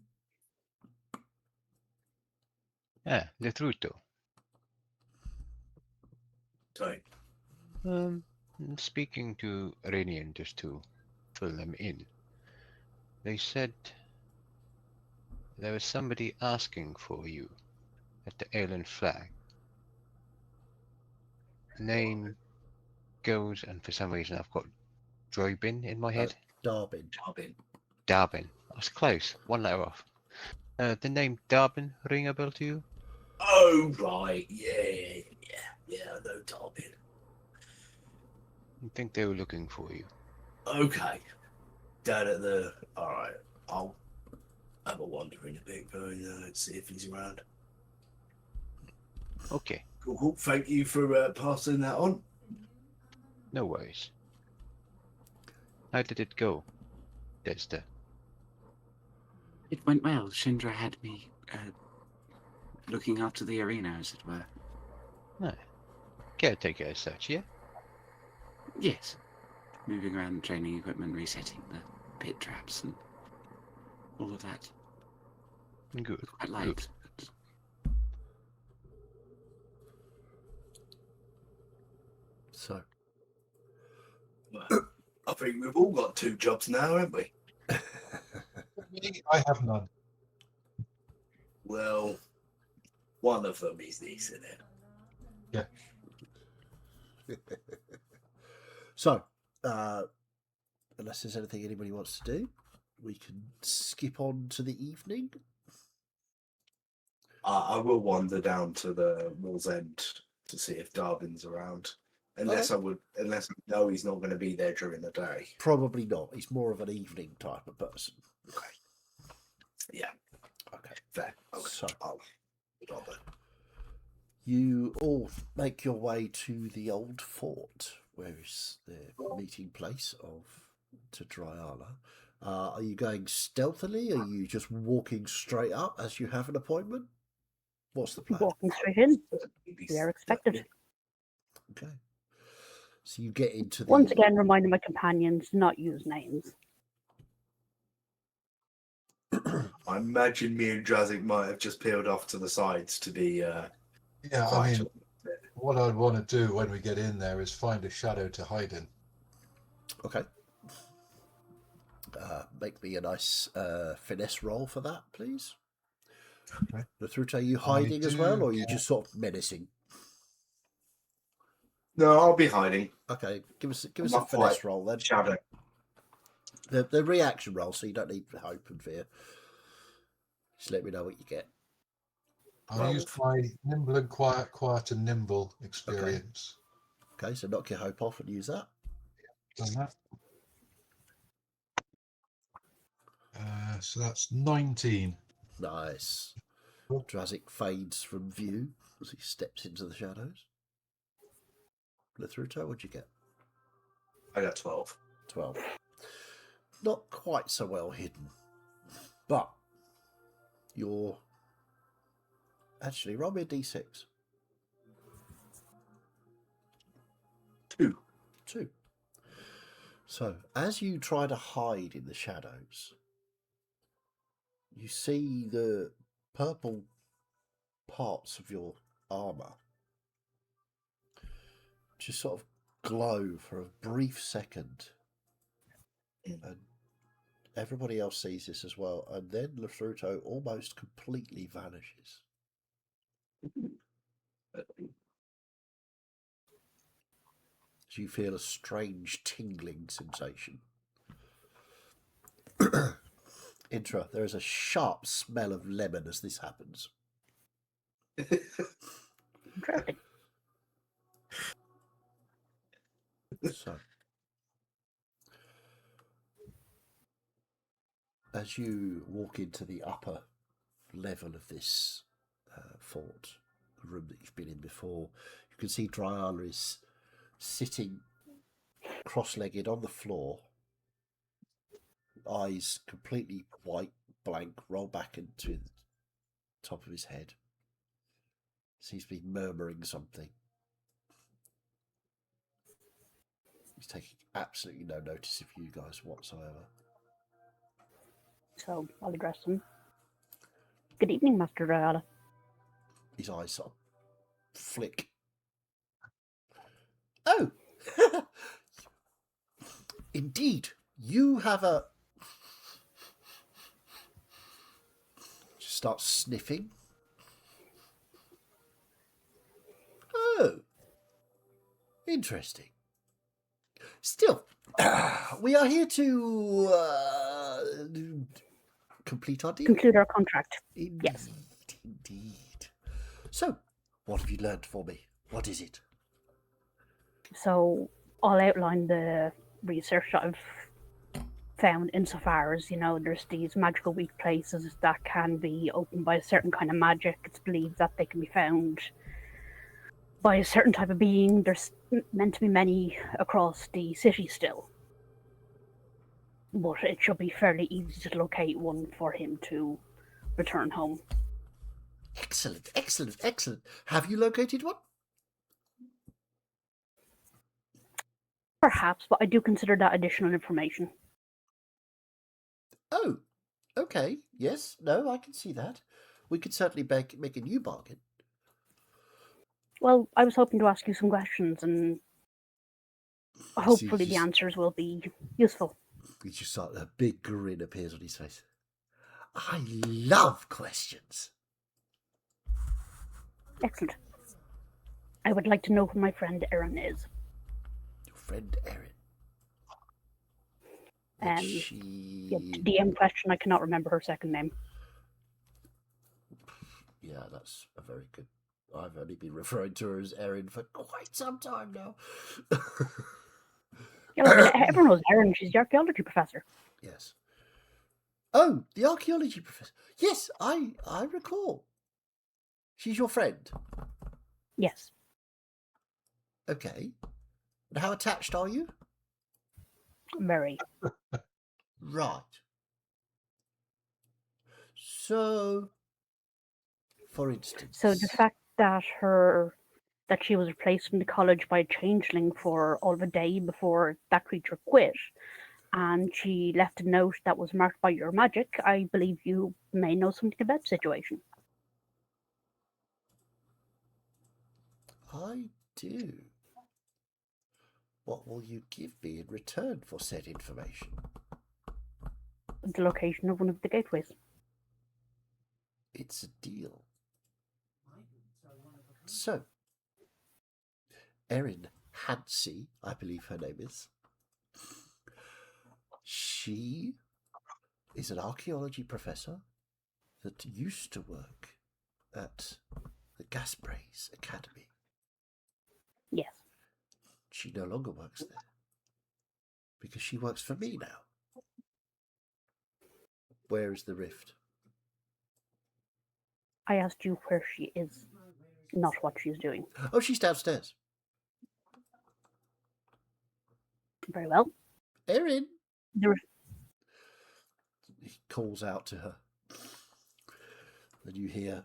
Letruto. Sorry. Speaking to Rainian just to fill them in, they said there was somebody asking for you at the Ale and Flag. Name goes, and for some reason I've got Droybin in my head. Darbin. Darbin. I was close. One letter off. The name Darbin ring a bell to you? Oh, right. Yeah, I know Darbin. I think they were looking for you. Okay. Down at the... Alright, I'll have a wander in a bit, go and see if he's around. Okay. Cool. Thank you for passing that on. No worries. How did it go, Dexter? It went well. Shindra had me looking after the arena, as it were. Caretaker as such, yeah? Yes. Moving around the training equipment, resetting the pit traps and all of that. Good. Quite light. So, I think we've all got 2 jobs now, haven't we? I have none. Well, one of them is this, isn't it? Yeah. So, unless there's anything anybody wants to do, we can skip on to the evening. I will wander down to the Wall's End to see if Darbin's around. Unless I know he's not going to be there during the day. Probably not. He's more of an evening type of person. Okay. Yeah. Okay. Fair. Okay. So, I'll bother. you all make your way to the old fort, where is the meeting place of Tadrayala. Are you going stealthily? Are you just walking straight up as you have an appointment? What's the plan? Walking straight in. We are expected. Okay. So you get into the... Once again, reminding my companions to not use names. I imagine me and Drazik might have just peeled off to the sides to be what I'd want to do when we get in there is find a shadow to hide in. Okay. Make me a nice finesse roll for that, please. Okay. Letruto, are you hiding as well, or are you just sort of menacing? No, I'll be hiding. Okay, give us I'm a not finesse quite roll then. Shadow. The reaction roll, so you don't need hope and fear. Just let me know what you get. I'll use my nimble and quiet and nimble experience. Okay, so knock your hope off and use that. Done that. So that's 19. Nice. Cool. Drazik fades from view as he steps into the shadows. Lithruto, what'd you get? I got 12. 12. Not quite so well hidden, but you're... Actually, roll me a d6. 2. 2. So, as you try to hide in the shadows, you see the purple parts of your armour just sort of glow for a brief second. And everybody else sees this as well. And then Lithruto almost completely vanishes. So you feel a strange tingling sensation. Intra, there is a sharp smell of lemon as this happens. Interesting. So, as you walk into the upper level of this fort, the room that you've been in before, you can see Dryala is sitting cross-legged on the floor, eyes completely white, blank, roll back into the top of his head. Seems to be murmuring something. He's taking absolutely no notice of you guys whatsoever. So I'll address him. Good evening, Master Rayala. His eyes sort of flick. Oh! Indeed, you have a... Just start sniffing. Oh. Interesting. Still, we are here to complete our deal. Conclude our contract. Indeed, Yes. indeed. So, what have you learned for me? What is it? So I'll outline the research that I've found insofar as, there's these magical weak places that can be opened by a certain kind of magic. It's believed that they can be found by a certain type of being. There's meant to be many across the city still. But it should be fairly easy to locate one for him to return home. Excellent, excellent, excellent. Have you located one? Perhaps, but I do consider that additional information. Oh, okay. Yes, no, I can see that. We could certainly make a new bargain. Well, I was hoping to ask you some questions, and hopefully the answers will be useful. You just saw a big grin appears on his face. I love questions. Excellent. I would like to know who my friend Erin is. Your friend Erin. Yeah, DM question, I cannot remember her second name. Yeah, that's a very good... I've only been referring to her as Erin for quite some time now. Yeah, well, everyone knows Erin. She's the archaeology professor. Yes. Oh, the archaeology professor. Yes, I recall. She's your friend. Yes. Okay. And how attached are you? Very. Right. So, for instance... So the fact that she was replaced in the college by a changeling for all of a day before that creature quit, and she left a note that was marked by your magic, I believe you may know something about the situation. I do. What will you give me in return for said information? The location of one of the gateways. It's a deal. So, Erin Hansi, I believe her name is. She is an archaeology professor that used to work at the Gasprays Academy. Yes. She no longer works there because she works for me now. Where is the rift? I asked you where she is, not what she's doing. Oh, she's downstairs. Very well. Erin! There, He calls out to her. And you hear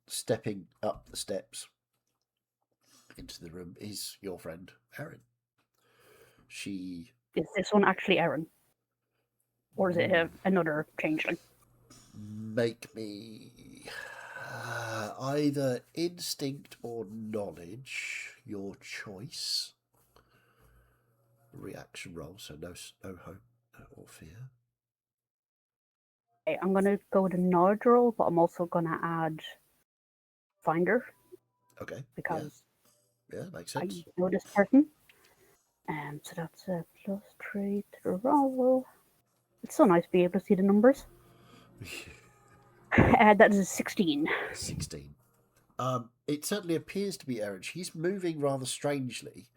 stepping up the steps into the room is your friend, Erin. She... is this one actually Aaron? Or is it another changeling? Make me either instinct or knowledge, your choice. Reaction roll, so no hope or fear. Okay, I'm going to go with a knowledge roll, but I'm also going to add Finder Okay. because Yeah, makes I sense. know this person. So that's a +3 to the roll. It's so nice to be able to see the numbers. That is a 16. 16. It certainly appears to be Erin. She's moving rather strangely,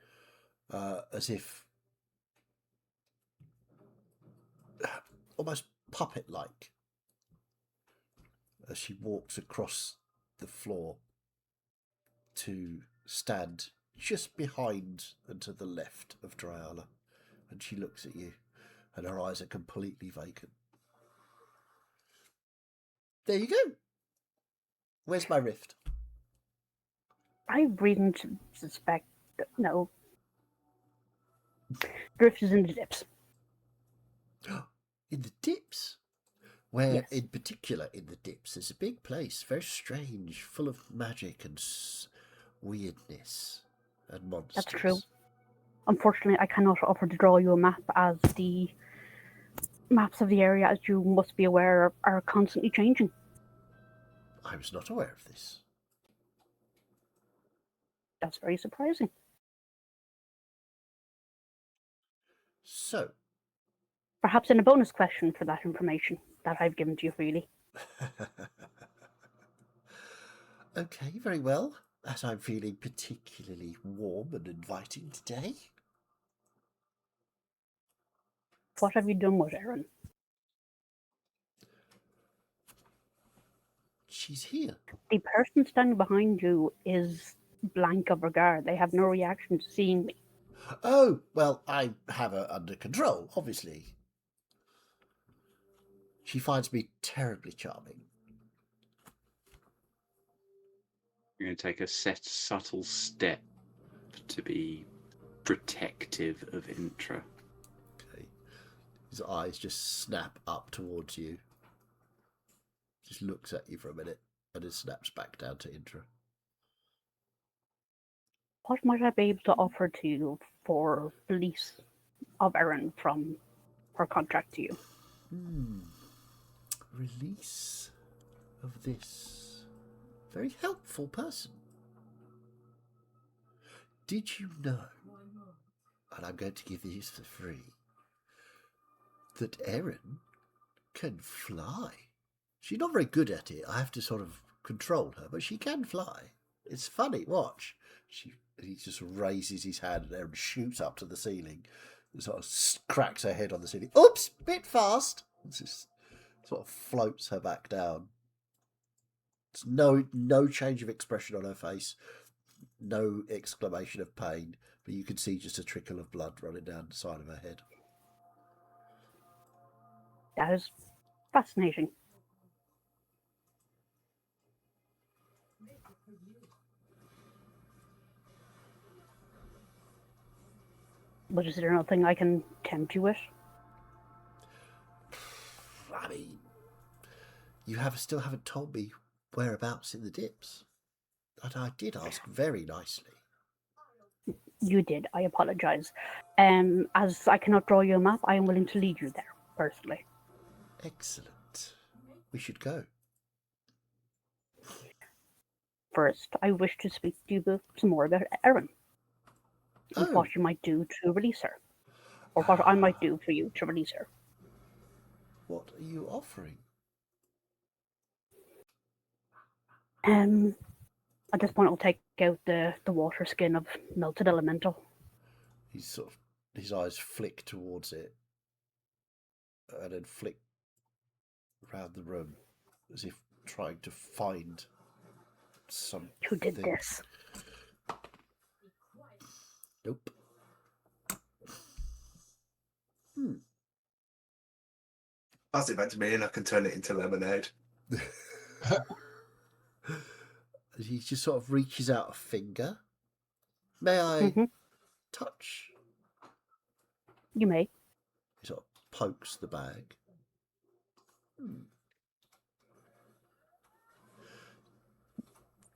as if almost puppet-like, as she walks across the floor to stand just behind and to the left of Dryala, and she looks at you, and her eyes are completely vacant. There you go. Where's my rift? I have reason to suspect that, no. Drift is in the dips. In the dips? Where, Yes. in particular, in the dips, there's a big place, very strange, full of magic and weirdness and monsters. That's true. Unfortunately, I cannot offer to draw you a map, as the maps of the area, as you must be aware, are constantly changing. I was not aware of this. That's very surprising. So, Perhaps in a bonus question for that information that I've given to you freely. okay, very well. As I'm feeling particularly warm and inviting today. What have you done with Erin? She's here. The person standing behind you is blank of regard. They have no reaction to seeing me. Oh, well, I have her under control, obviously. She finds me terribly charming. I'm going to take a subtle step to be protective of Intra. Okay. His eyes just snap up towards you. Just looks at you for a minute and then snaps back down to Intra. What might I be able to offer to you for release of Erin from her contract to you? Release of this very helpful person. Did you know, and I'm going to give these for free, that Erin can fly? She's not very good at it. I have to sort of control her, but she can fly. It's funny. Watch. He just raises his hand and Erin shoots up to the ceiling and sort of cracks her head on the ceiling. Oops, bit fast. It's just sort of floats her back down. It's no change of expression on her face, no exclamation of pain, but you can see just a trickle of blood running down the side of her head. That is fascinating. But is there nothing I can tempt you with? I mean, you still haven't told me whereabouts in the dips. But I did ask very nicely. You did. I apologize. As I cannot draw you a map, I am willing to lead you there, personally. Excellent. We should go. First, I wish to speak to you some more about Erin. and Oh, what you might do to release her, or what I might do for you to release her. what are you offering? At this point, I'll take out the water skin of melted elemental. He's sort of, his eyes flick towards it and then flick around the room as if trying to find something. Who did this? Nope. Pass it back to me and I can turn it into lemonade. He just sort of reaches out a finger. May I touch? You may. He sort of pokes the bag.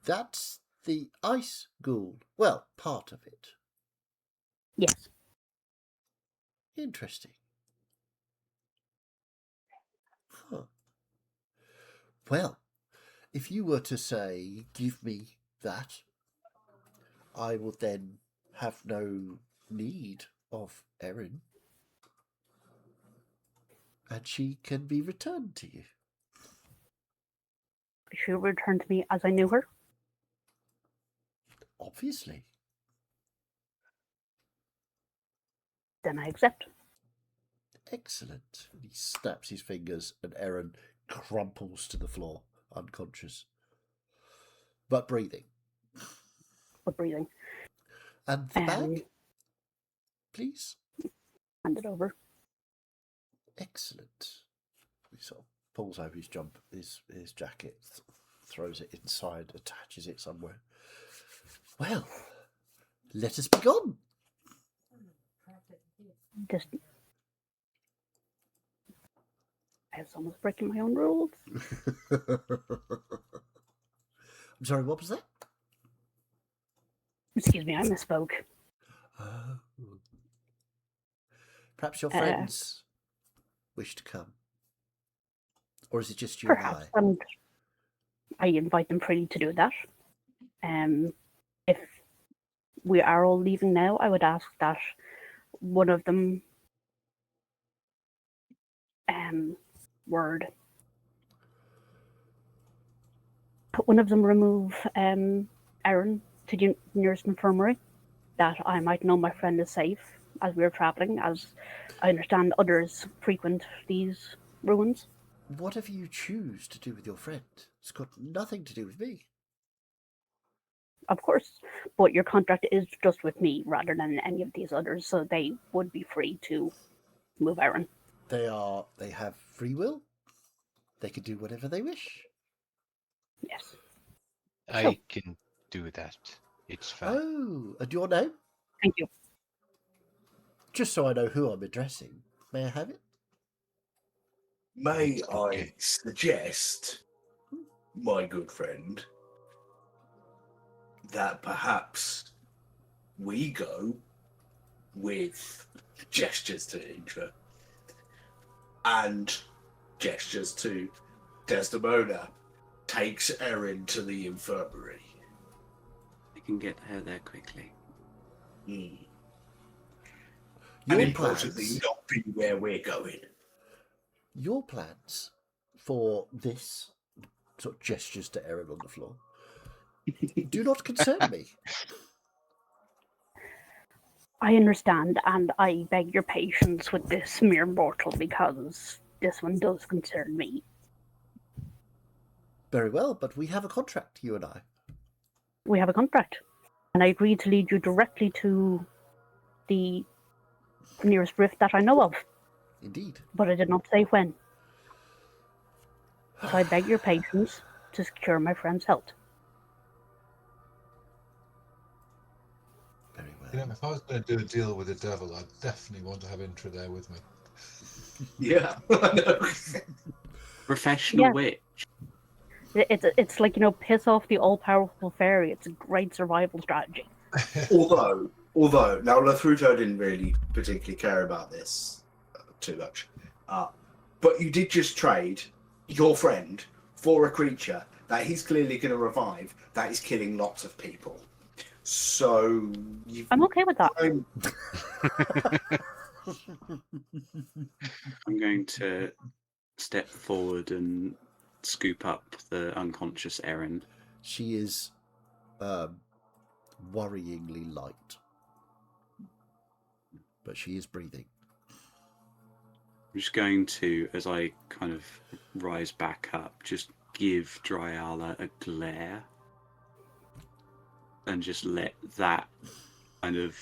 That's the ice ghoul. Well, part of it. Yes. Interesting. Huh. Well, if you were to say, give me that, I would then have no need of Erin. And she can be returned to you. She returned to me as I knew her. Obviously. Then I accept. Excellent. He snaps his fingers and Erin crumples to the floor, unconscious. But breathing. But breathing. And the bag? Please? Hand it over. Excellent. He sort of pulls over his jacket, throws it inside, attaches it somewhere. Well, let us be gone. Just, I was almost breaking my own rules. I'm sorry, what was that? Excuse me, I misspoke. Oh. Perhaps your friends wish to come. Or is it just you Perhaps, and I? and I invite them freely to do that. If we are all leaving now, I would ask that one of them remove Erin to the nearest infirmary, that I might know my friend is safe as we are travelling, as I understand others frequent these ruins. Whatever you choose to do with your friend, it's got nothing to do with me. Of course, but your contract is just with me rather than any of these others, so they would be free to move Erin. They have free will. They can do whatever they wish. Yes. I can do that. It's fine. Oh, and your name? Thank you. Just so I know who I'm addressing. May I have it? May I suggest, my good friend, that perhaps we go with gestures to Intra and gestures to Desdemona takes Erin to the infirmary. I can get her there quickly. And Your importantly, plans, not be where we're going. your plans for this sort of gestures to Erin on the floor do not concern me. I understand, and I beg your patience with this mere mortal, because this one does concern me. Very well, but we have a contract, you and I. We have a contract, and I agreed to lead you directly to the nearest rift that I know of, Indeed. but I did not say when. So I beg your patience to secure my friend's health. Very well. You know, if I was going to do a deal with the devil, I'd definitely want to have Intra there with me. Yeah, I know. Professional witch. It's like, piss off the all-powerful fairy. It's a great survival strategy. Although now Lathruto didn't really particularly care about this too much, but you did just trade your friend for a creature that he's clearly going to revive that is killing lots of people. So I'm okay with that. I'm going to step forward and scoop up the unconscious Erin. She is worryingly light, but she is breathing. I'm just going to, as I kind of rise back up, just give Dryala a glare and just let that kind of,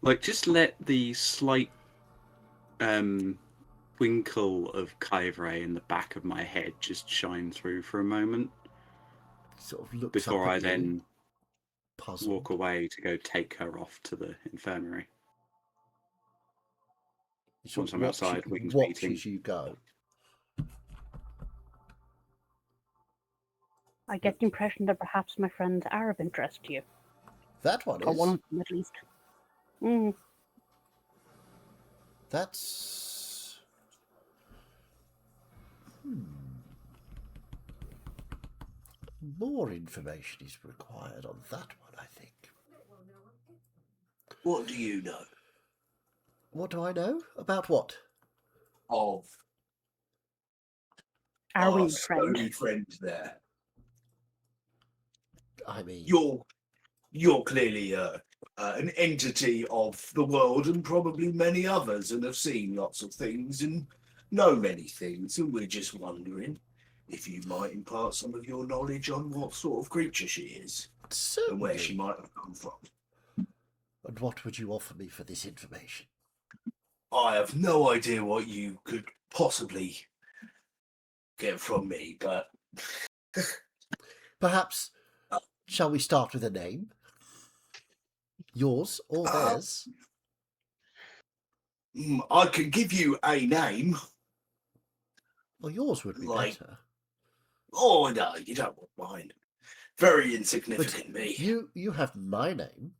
like, just let the slight twinkle of Kyvray in the back of my head just shine through for a moment Sort of looks before up I at then you, puzzled. walk away to go take her off to the infirmary. Once I'm outside, wings watches beating. you go. I get the impression that perhaps my friends are of interest to you. That one Or is. one of them, at least. Mm. That's. More information is required on that one, I think. What do you know What do I know? About what? of Our our winged friend. stony friend there? I mean, You're clearly an entity of the world and probably many others, and have seen lots of things and know many things, and we're just wondering if you might impart some of your knowledge on what sort of creature she is and where she certainly. might have come from. And what would you offer me for this information? I have no idea what you could possibly get from me, but Perhaps, shall we start with a name? Yours or theirs? I can give you a name. Well, yours would be Like- better. Oh no, you don't want mine. Very insignificant, me. You have my name.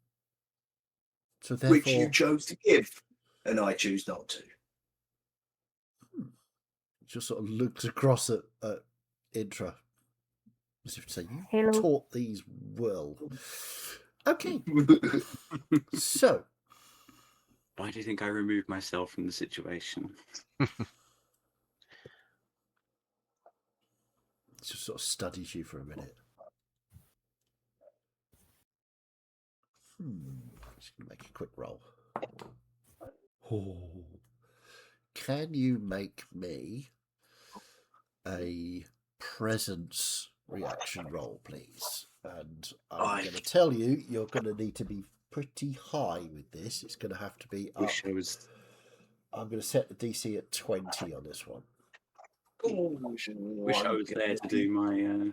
So Which therefore, you chose to give, and I choose not to. just sort of looks across at Intra, as if to say, "You Hello. taught these well." Okay, so Why do you think I removed myself from the situation? just sort of studies you for a minute. Just gonna make a quick roll. Oh. Can you make me a presence reaction roll, please? And I'm going to tell you, you're going to need to be pretty high with this. It's going to have to be up. Wish I was. I'm going to set the DC at 20 on this one. Wish I was there to do my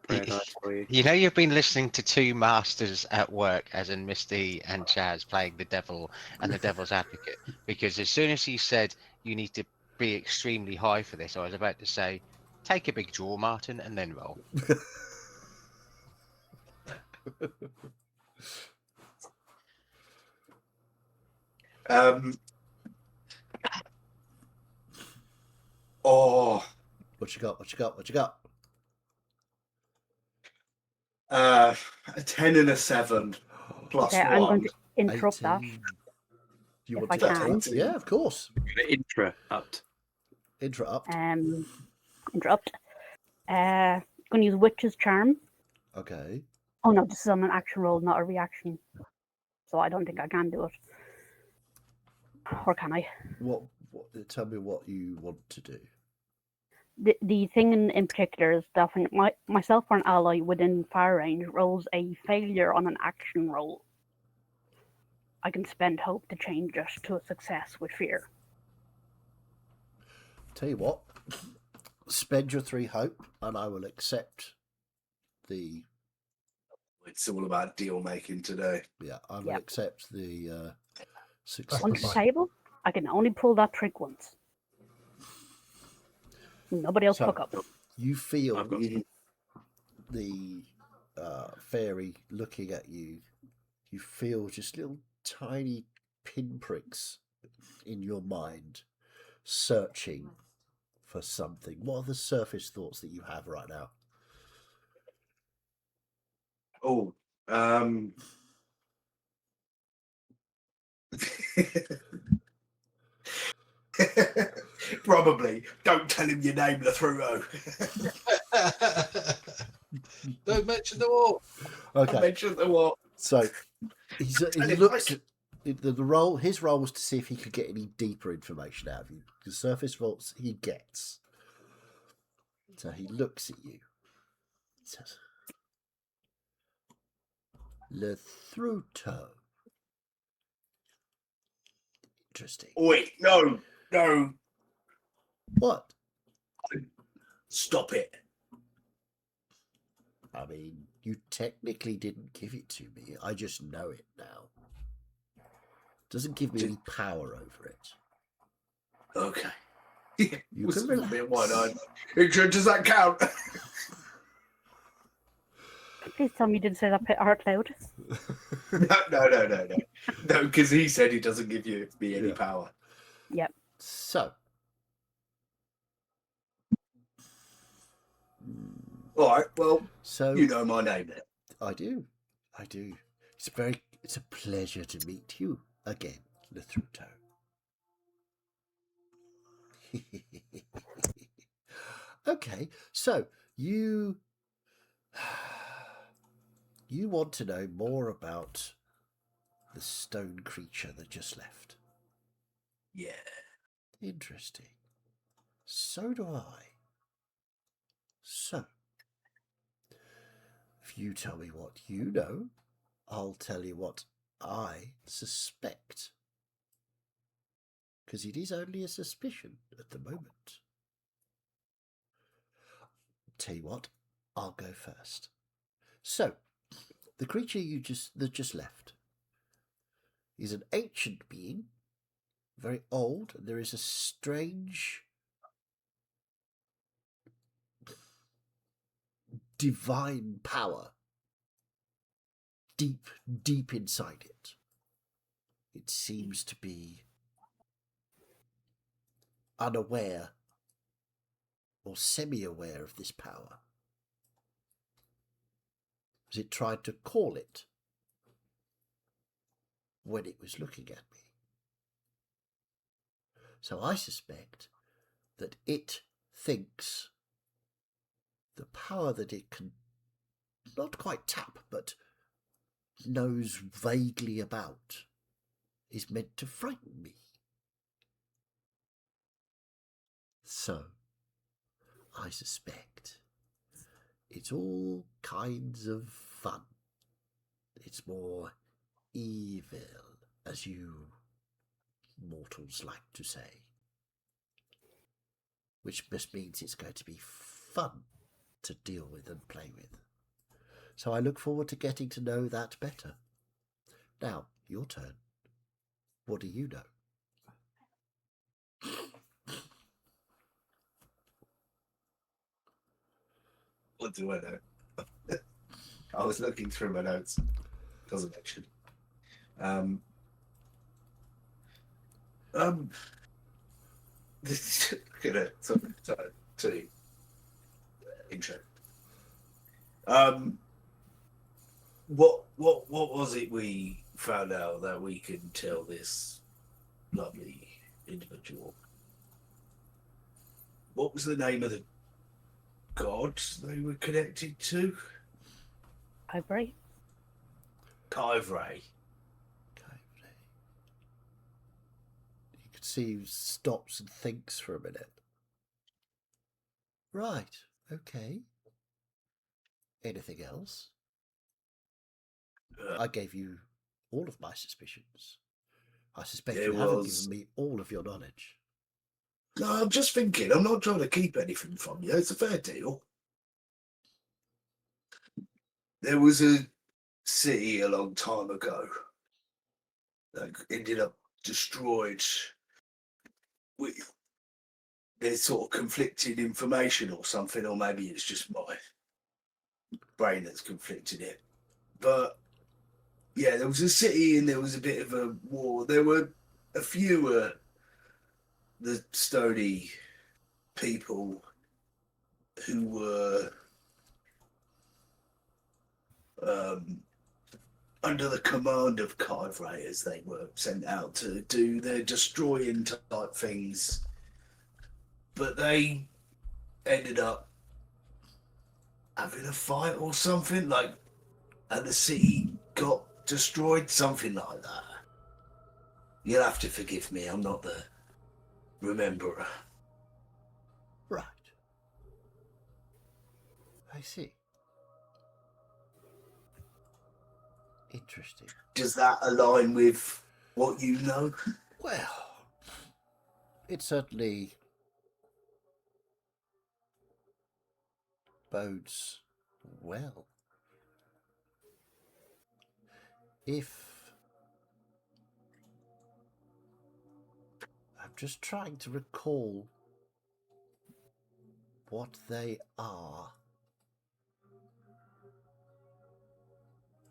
prayer dice for you. You know, you've been listening to two masters at work, as in Misty and Chaz, playing the devil and the devil's advocate. Because as soon as he said you need to be extremely high for this, I was about to say, take a big draw, Martin, and then roll. Oh, What you got? What you got? What you got? a 10 and a 7 plus Okay, 1. I'm going to interrupt that. 18. Do you If want I to can. 18? Yeah, of course. Intra upped. Interrupt. Interrupt. Going to use Witch's Charm. Okay. Oh no, this is on an action roll, not a reaction. So I don't think I can do it. Or can I? What? Tell me what you want to do. The thing in particular is that when myself or an ally within fire range rolls a failure on an action roll, I can spend hope to change it to a success with fear. Tell you what, spend your 3 hope, and I will accept the. It's all about deal making today. Yeah, I will Yep. accept the success. Onto the table, I can only pull that trick once. Nobody else So- hook up. You feel I've got the fairy looking at you. You feel just little tiny pinpricks in your mind, searching for something. What are the surface thoughts that you have right now? Oh, Probably. Don't tell him your name, Lafruo. Don't mention the war. I Okay, mentioned the war. so he him, looks Mike. at the role. His role was to see if he could get any deeper information out of you. The surface results he gets. So he looks at you. He says, Lethruto. Interesting. Wait, no. What? Stop it. I mean, you technically didn't give it to me. I just know it now. Doesn't give me any power over it. Okay. You can relax. Does that count? Please tell me you didn't say that out loud. No, because he said he doesn't give me any power. Yep. So. All right, well, So you know my name then. I do. It's a pleasure to meet you again, Lethruto. Okay, so you want to know more about the stone creature that just left. Yeah. Interesting. So do I. So, if you tell me what you know, I'll tell you what I suspect. Because it is only a suspicion at the moment. Tell you what, I'll go first. So, the creature that just left is an ancient being, very old, and there is a strange divine power deep inside it. It seems to be unaware or semi-aware of this power, as it tried to call it when it was looking at me. So I suspect that it thinks the power that it can not quite tap, but knows vaguely about, is meant to frighten me. So I suspect it's all kinds of fun. It's more evil, as you mortals like to say. Which just means it's going to be fun to deal with and play with. So I look forward to getting to know that better. Now, your turn. What do you know? What do I know? I was looking through my notes. Doesn't mention. This look at it. So intro. What was it we found out that we can tell this lovely individual? What was the name of the gods they were connected to? Ivory. Kyvray. You can see he stops and thinks for a minute. Right, okay. Anything else? I gave you all of my suspicions. I suspect you haven't given me all of your knowledge. No, I'm just thinking. I'm not trying to keep anything from you. It's a fair deal. There was a city a long time ago that ended up destroyed with there's sort of conflicting information or something, or maybe it's just my brain that's conflicted it. But yeah, there was a city and there was a bit of a war. There were a few the Stony people who were under the command of Cadre as they were sent out to do their destroying type things. But they ended up having a fight or something, like, and the city got destroyed, something like that. You'll have to forgive me, I'm not the rememberer. Right. I see. Interesting. Does that align with what you know? Well, it certainly bodes well. If I'm just trying to recall what they are.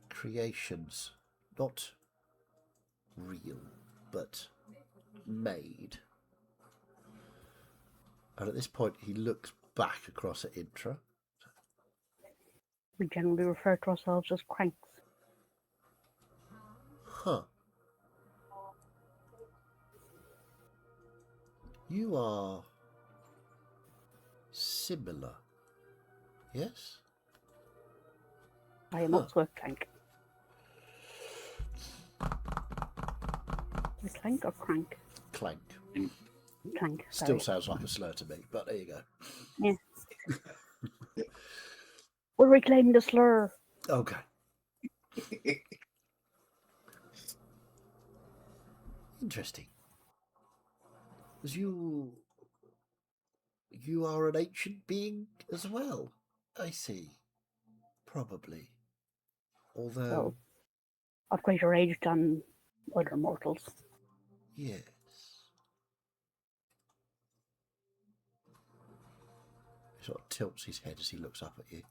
Creations, not real, but made. And at this point, he looks back across at Intra. We generally refer to ourselves as cranks. Huh. You are similar. Yes? I am also a clank. A clank or crank? Clank. Clank. Still Sorry. sounds like a slur to me, but there you go. Yeah. We're reclaiming the slur. Okay. Interesting. As you are an ancient being as well. I see. Probably. Although, So, of greater age than other mortals. yes. He sort of tilts his head as he looks up at you.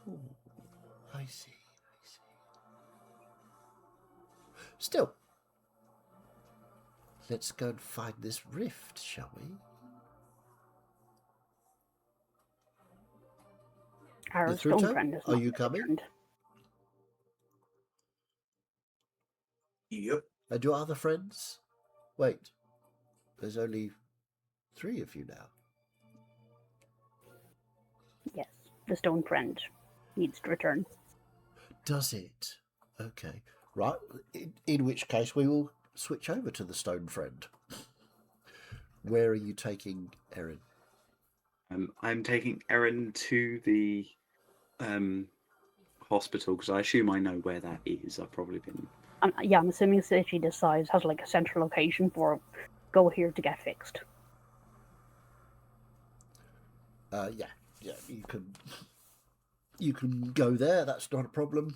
Ooh, I see. Still, let's go and find this rift, shall we? Our stone friend is are not you coming? returned. Yep. And your other friends? Wait, there's only 3 of you now. Yes, the stone friend needs to return. Does it? Okay. Right, in which case we will switch over to the stone friend. Where are you taking Erin? I'm taking Erin to the hospital because I assume I know where that is. I've probably been. I'm assuming the city decides has like a central location for go here to get fixed. Yeah, you can go there. That's not a problem.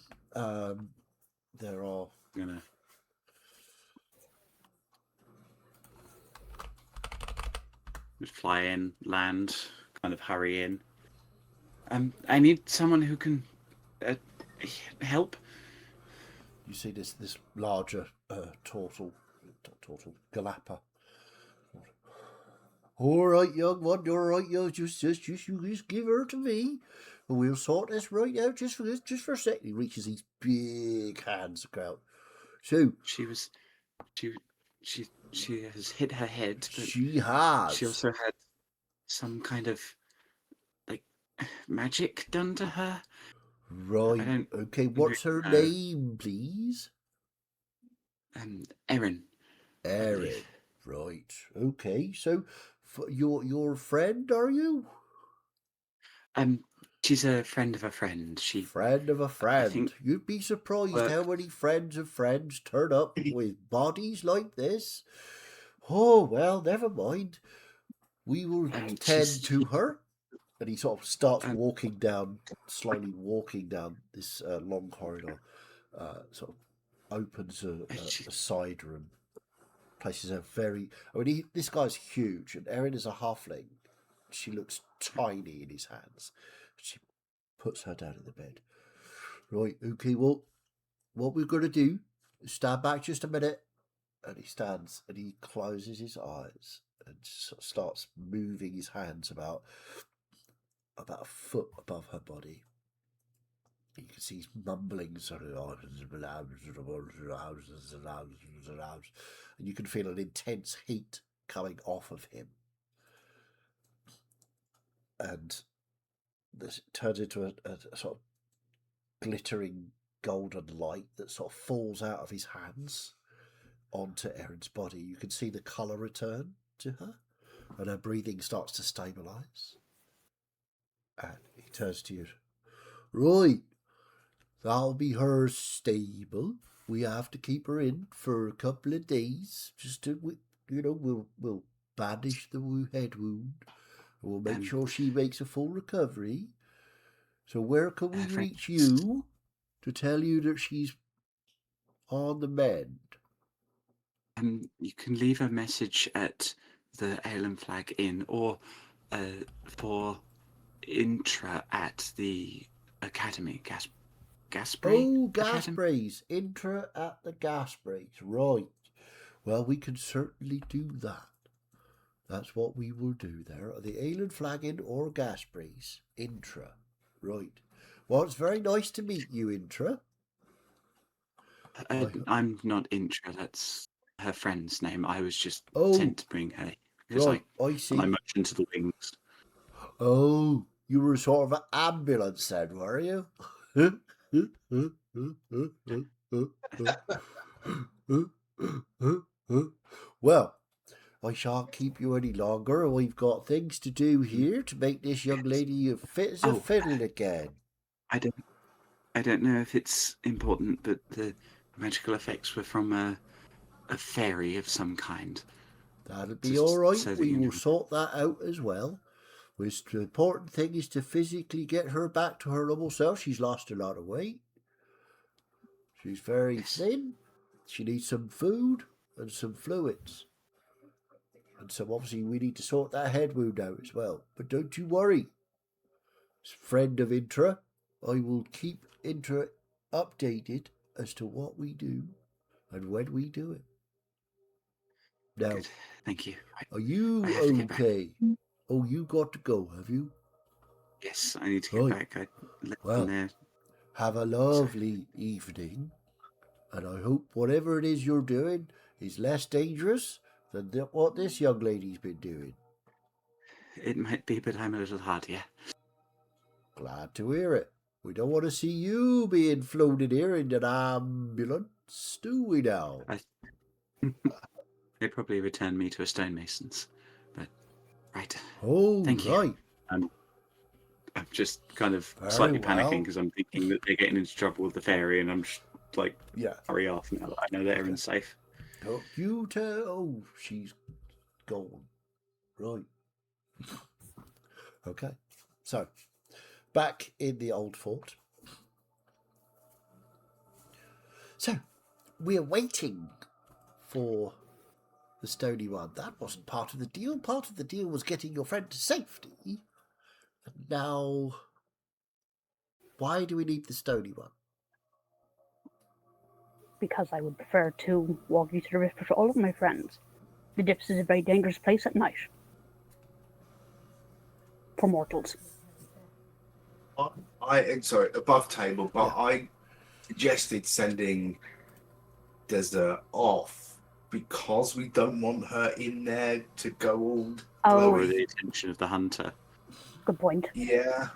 There are. I'm gonna. Just fly in, land, kind of hurry in. I need someone who can help. You see this larger galapper. All right, young one. All right, you just give her to me, and we'll sort this right out just for a second. He reaches these big hands out. So She has hit her head. But she has. She also had some kind of like magic done to her. Right. Okay. What's her name, please? Erin. Erin. Right. Okay. So, your friend, are you? She's a friend of a friend. Friend of a friend. think You'd be surprised how many friends of friends turn up with bodies like this. Oh well, never mind. We will tend to her. And he sort of starts slowly walking down this long corridor. Sort of opens a side room. Places a very. This guy's huge, and Erin is a halfling. She looks tiny in his hands. She puts her down in the bed. Right, okay, well, what we're going to do is stand back just a minute. And he stands and he closes his eyes and starts moving his hands about a foot above her body. You can see he's mumbling sort of, and you can feel an intense heat coming off of him. And this turns into a sort of glittering golden light that sort of falls out of his hands onto Erin's body. You can see the colour return to her, and her breathing starts to stabilise. And he turns to you. Right, that'll be her stable. We have to keep her in for a couple of days, just to, we'll bandage the head wound. We'll make sure she makes a full recovery. So where can we reach you to tell you that she's on the mend? You can leave a message at the Ale and Flag Inn, or for Intra at the Academy. Gasbury? Oh, Gasbury's. Intra at the Gasbury's. Right. Well, we can certainly do that. That's what we will do there. The Ale and Flag Inn or Gasbury's. Intra. Right. Well, it's very nice to meet you, Intra. I'm not Intra. That's her friend's name. I was just Oh, sent to bring her. right, I see. I motioned to the wings. Oh, you were sort of an ambulance then, were you? Well, I shan't keep you any longer. We've got things to do here to make this young lady fit as a fiddle again. I don't know if it's important, but the magical effects were from a fairy of some kind. That'll be all right. We will sort that out as well. The important thing is to physically get her back to her normal self. She's lost a lot of weight. She's very thin. She needs some food and some fluids. And so obviously we need to sort that head wound out as well. But don't you worry. As friend of Intra, I will keep Intra updated as to what we do and when we do it. Now, good. Thank you. Are you okay? Oh, you got to go, have you? Yes, I need to get back. Well, have a lovely evening, and I hope whatever it is you're doing is less dangerous than what this young lady's been doing. It might be, but I'm a little hardier. Glad to hear it. We don't want to see you being floated here in an ambulance, do we now? They probably return me to a stonemason's, but right. Oh, thank you. Right. I'm just kind of slightly panicking well. because I'm thinking that they're getting into trouble with the fairy, and I'm just like, hurry off now that I know that Erin's safe. Don't you tell. Oh, she's gone. Right. Okay. So, back in the old fort. So, we're waiting for the Stony One. That wasn't part of the deal. Part of the deal was getting your friend to safety. And now, why do we need the Stony One? Because I would prefer to walk you through the rift with all of my friends. The Dips is a very dangerous place at night. For mortals. Sorry, above table, but I suggested sending Desert off because we don't want her in there to go all lower the attention of the hunter. Good point. Yeah.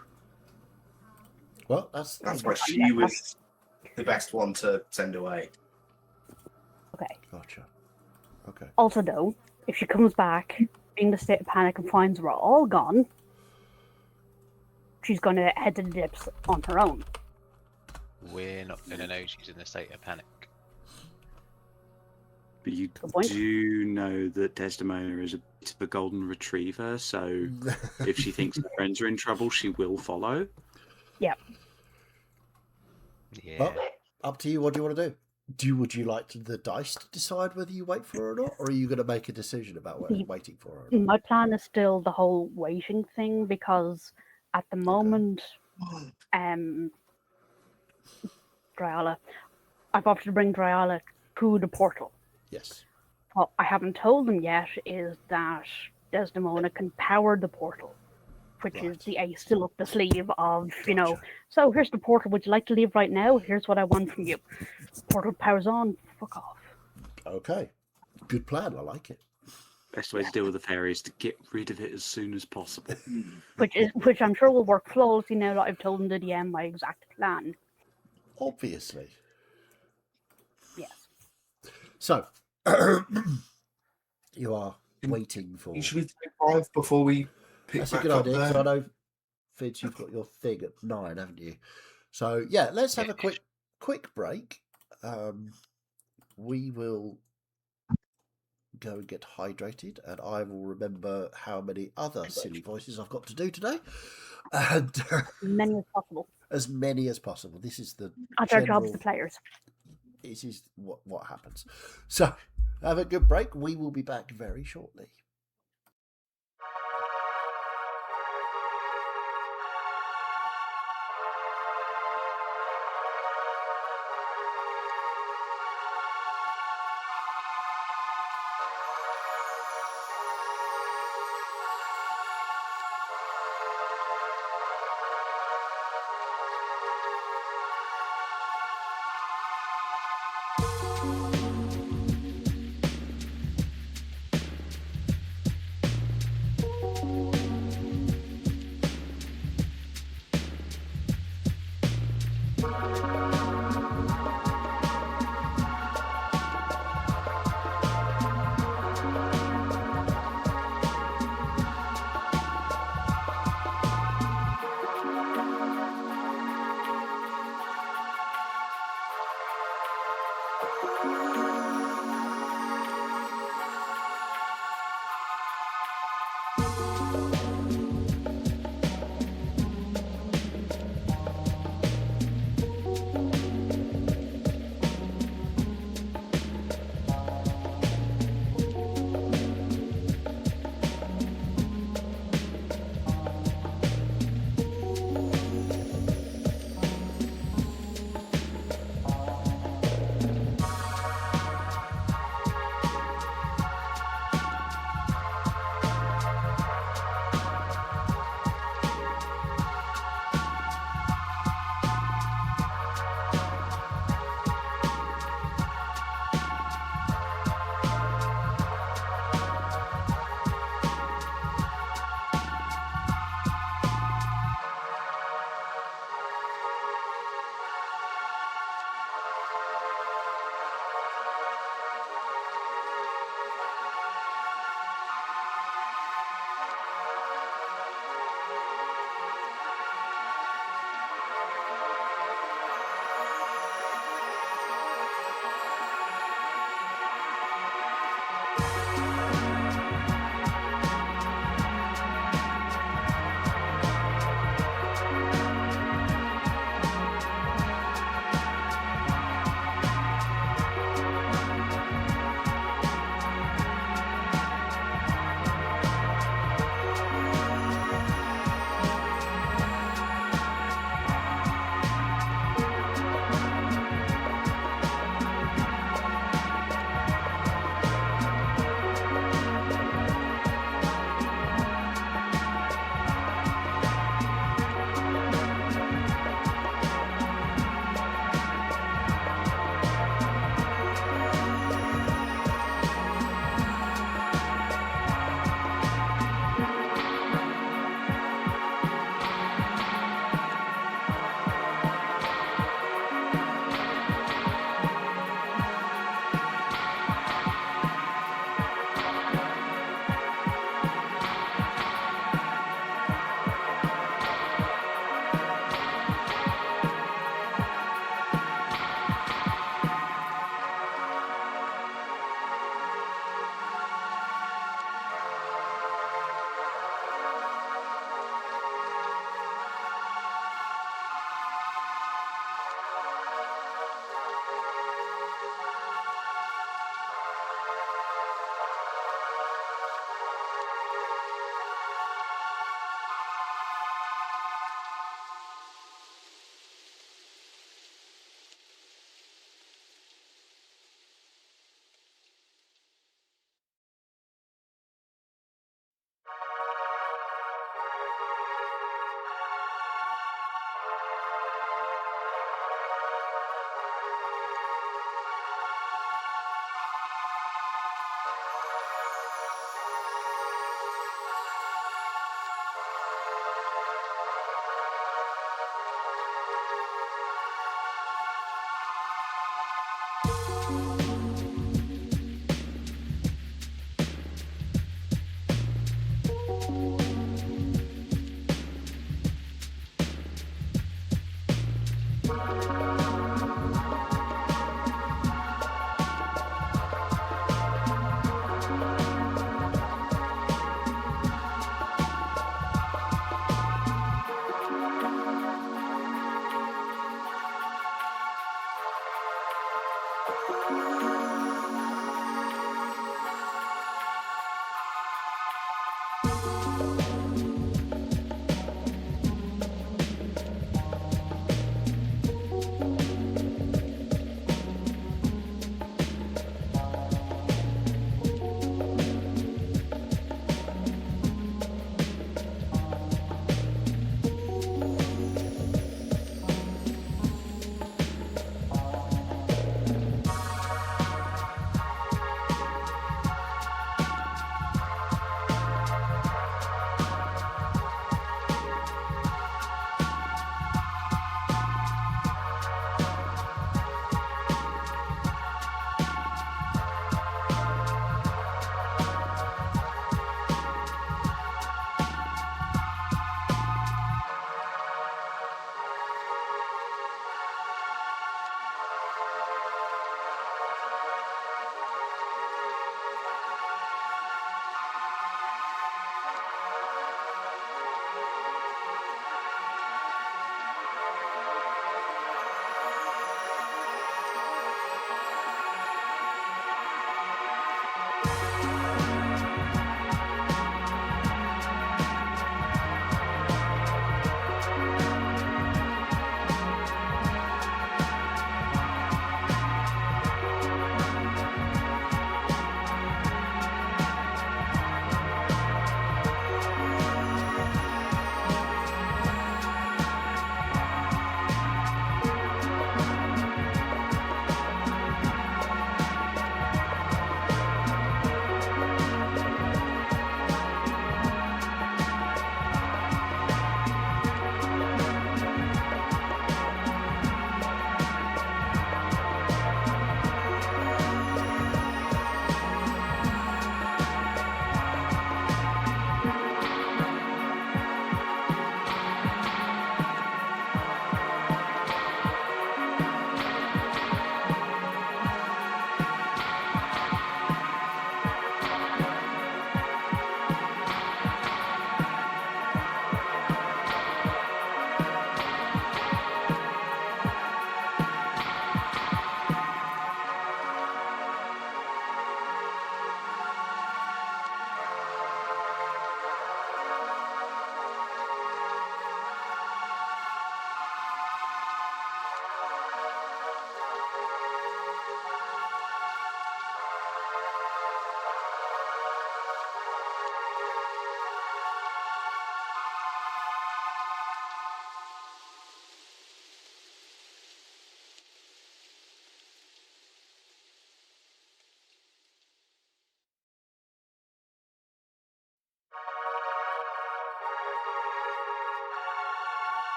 Well, that's why she was the best one to send away. Okay. Gotcha. Okay. Also, though, if she comes back being in a state of panic and finds we're all gone, she's going to head to the Dips on her own. We're not going to know she's in a state of panic. But you do know that Desdemona is a bit of a golden retriever, so if she thinks her friends are in trouble, she will follow. Yeah. Yeah. Well, up to you. What do you want to do? Would you like the dice to decide whether you wait for her or not, or are you going to make a decision about waiting for her? My plan is still the whole waiting thing, because at the moment, Dryala, I've offered to bring Dryala to the portal. Yes. What I haven't told them yet is that Desdemona can power the portal which is Right. the ace still up the sleeve of, you know, Gotcha. so here's the portal. Would you like to leave right now? Here's what I want from you. Portal powers on. Fuck off. Okay. Good plan. I like it. Best way to deal with the fairy is to get rid of it as soon as possible. Which I'm sure will work flawlessly now that I've told the DM my exact plan. Obviously. Yes. So, you are waiting for. Should we take 5 before we pick That's a back good up idea. there? So I know, Fitz, you've got your thing at 9, haven't you? So yeah, let's have a quick break. We will go and get hydrated, and I will remember how many other silly voices I've got to do today, and Many as possible. as many as possible. This is the That's our job general. as the players. This is what happens. So have a good break. We will be back very shortly.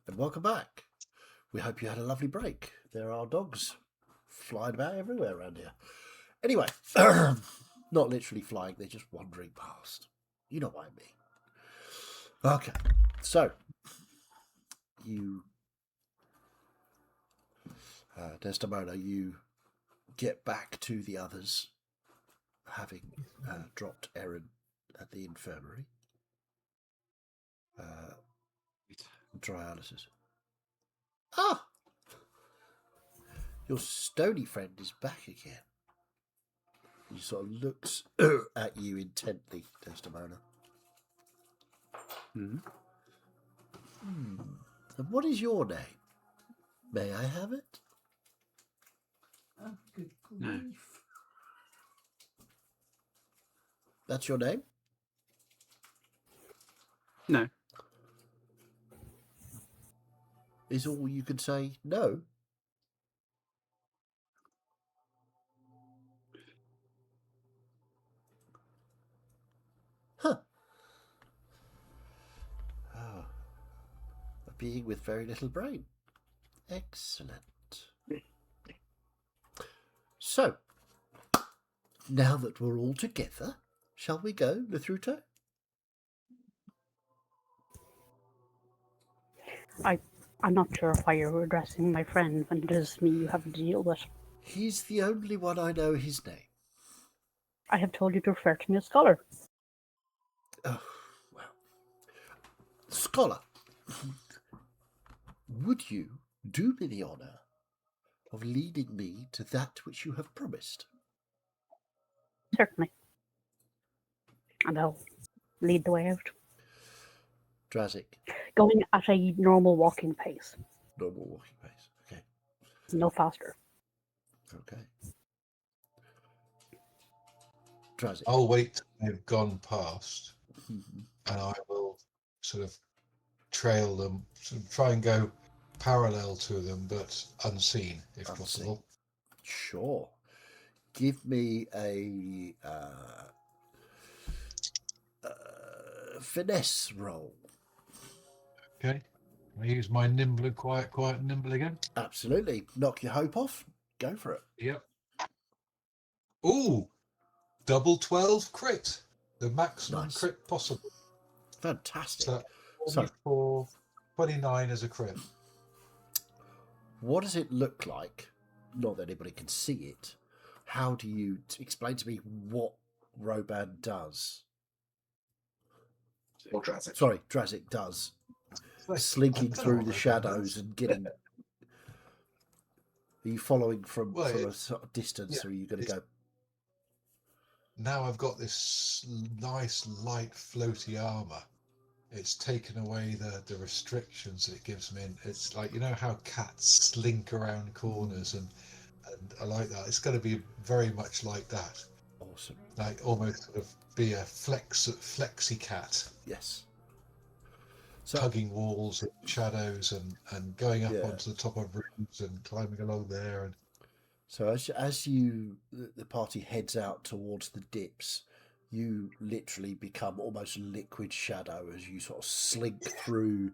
And welcome back. We hope you had a lovely break. There are dogs flying about everywhere around here. Anyway, not literally flying, they're just wandering past. You know what I mean. Okay, so you, Desdemona, you get back to the others, having dropped Erin at the infirmary. Dialysis. Ah! Your stony friend is back again. He sort of looks at you intently, Desdemona. Mm-hmm. And what is your name? May I have it? Oh, good No. grief. That's your name? No. Is all you can say no? Huh. Oh. A being with very little brain. Excellent. So, now that we're all together, shall we go, Lithruto? I'm not sure why you're addressing my friend when it is me you have to deal with. He's the only one I know his name. I have told you to refer to me as Scholar. Oh, well. Scholar, would you do me the honour of leading me to that which you have promised? Certainly. And I'll lead the way out. Drazik, Going at a normal walking pace. normal walking pace. Okay. No faster. Okay. Drazik. I'll wait till they've gone past, Mhm. and I will sort of trail them, sort of try and go parallel to them, but unseen, if Unseen. possible. Sure. Give me a finesse roll. Okay. I use my nimble and quiet and nimble again. Absolutely. Knock your hope off. Go for it. Yep. Ooh, double 12 crit, the maximum Nice. crit possible. Fantastic. So So, 24, 29 as a crit. what does it look like? Not that anybody can see it. How do you explain to me what Roban does? Or Drazik. Sorry, Drazik does. Like, I Slinking don't know through what the Roban shadows does. and getting. Are you following from Well, a sort of distance, yeah, or are you going to it's- go? Now I've got this nice light floaty armor. It's taken away the restrictions that it gives me. And it's like, you know how cats slink around corners, and I like that. It's going to be very much like that. Awesome. Like almost sort of be a flexi cat, Yes. So, tugging walls in shadows and going up Yeah. onto the top of rooms and climbing along there. And so as you the party heads out towards the dips, you literally become almost liquid shadow as you sort of slink through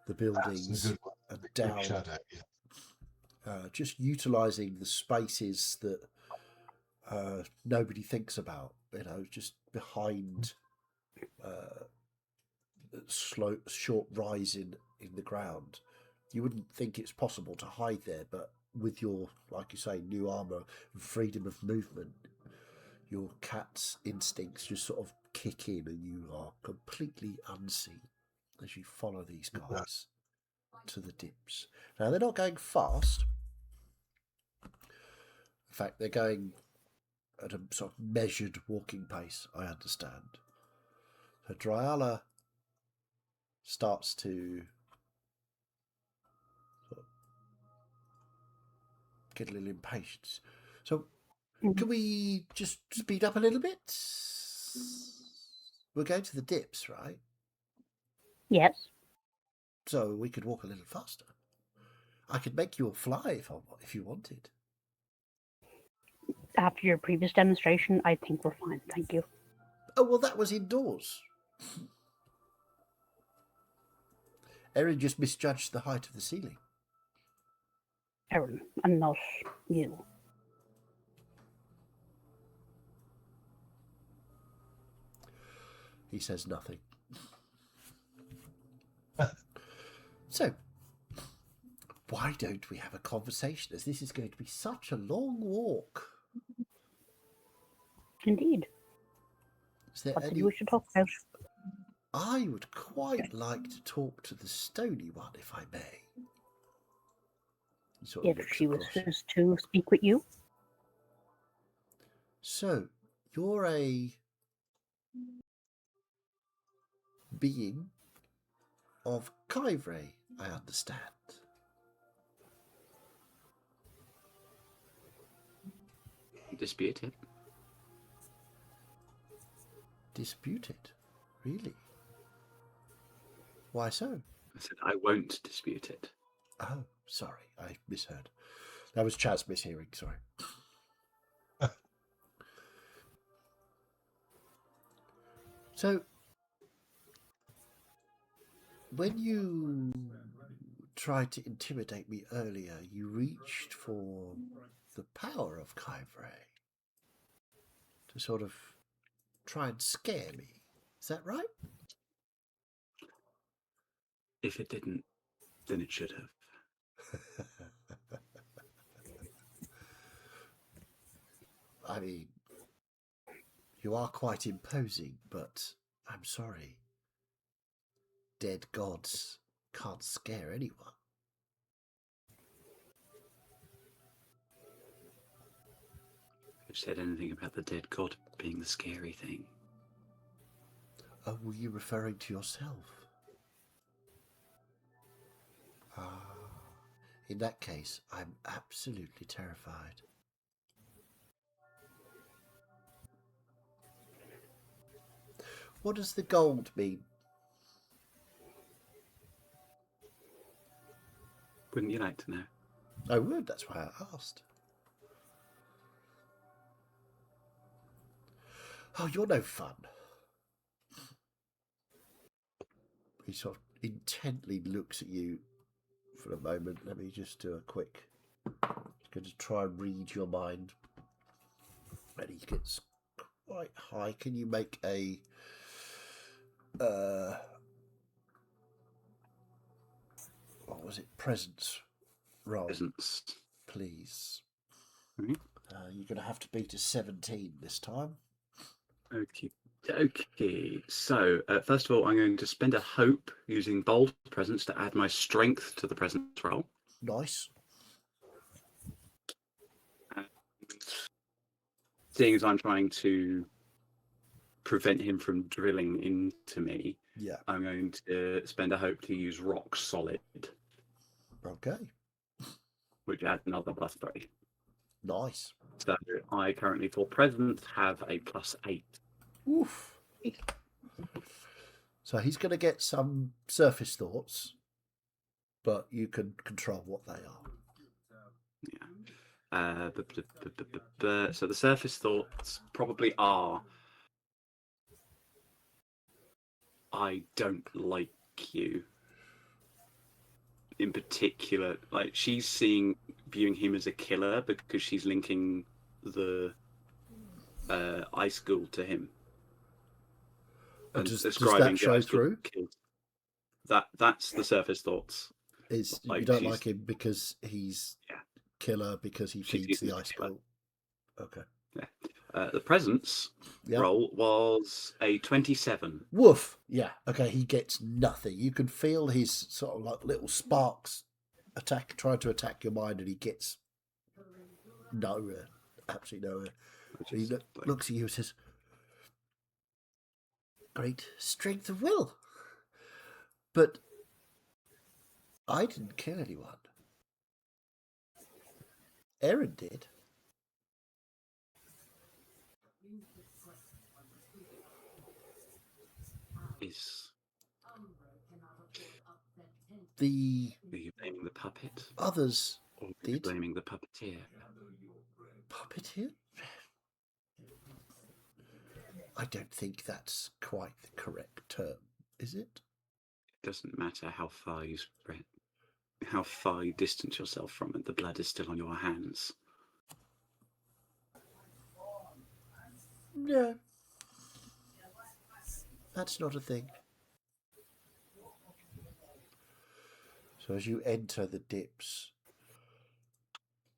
the that's buildings a good one. and Big down, shadow. Yeah. just utilising the spaces that nobody thinks about. You know, just behind slow, short rise in the ground. You wouldn't think it's possible to hide there, but with your, like you say, new armor and freedom of movement, your cat's instincts just sort of kick in and you are completely unseen as you follow these guys to the dips. Now, they're not going fast. In fact, they're going at a sort of measured walking pace, I understand. So Dryala starts to sort of get a little impatient. So can we just speed up a little bit? We're going to the dips, right? Yes. So we could walk a little faster. I could make you all fly if you wanted. After your previous demonstration, I think we're fine. Thank you. Oh, well, that was indoors. Erin just misjudged the height of the ceiling. Erin, and not you. He says nothing. So, why don't we have a conversation, as this is going to be such a long walk? Indeed. Is there What any... did we should talk about? I would quite like to talk to the stony one, if I may. He sort of If looks she across. wishes to speak with you. So, you're a being of Kyvre, I understand. Disputed. Disputed? Really? Why so? I said I won't dispute it. Oh, sorry, I misheard. That was Chaz mishearing, sorry. So, when you tried to intimidate me earlier, you reached for the power of Kyvre to sort of try and scare me. Is that right? If it didn't, then it should have. I mean, you are quite imposing, but I'm sorry. Dead gods can't scare anyone. I've said anything about the dead god being the scary thing. Oh, were you referring to yourself? Ah, in that case, I'm absolutely terrified. What does the gold mean? Wouldn't you like to know? I would, that's why I asked. Oh, you're no fun. He sort of intently looks at you for a moment. Let me just do a quick... I'm going to try and read your mind. And he gets quite high. Can you make a... what was it? Presence roll. Presence. Please. Mm-hmm. You're going to have to beat a 17 this time. Okay. So, first of all, I'm going to spend a hope using bold presence to add my strength to the presence roll. Nice. Seeing as I'm trying to prevent him from drilling into me, Yeah. I'm going to spend a hope to use rock solid, Okay. which adds another +3. Nice. So I currently, for presence, have a +8. Oof. So he's going to get some surface thoughts, but you can control what they are. Yeah. So the surface thoughts probably are, I don't like you. In particular, like she's viewing him as a killer because she's linking the ice school to him. And does that show through? that's the surface thoughts. Is you Like, don't she's- like him because he's Yeah. killer because he She feeds the uses ice killer. school. Okay. The presence Yeah. roll was a 27. Woof. Yeah. Okay. He gets nothing. You can feel his sort of like little sparks trying to attack your mind, and he gets nowhere. Absolutely nowhere. Which He is like, looks at you and says, "Great strength of will, but I didn't kill anyone. Aaron did." is The are you blaming the puppet others or are you did. blaming the puppeteer? Puppeteer? I don't think that's quite the correct term, is it? It doesn't matter how far you spread, how far you distance yourself from it. The blood is still on your hands. No. That's not a thing. So as you enter the dips,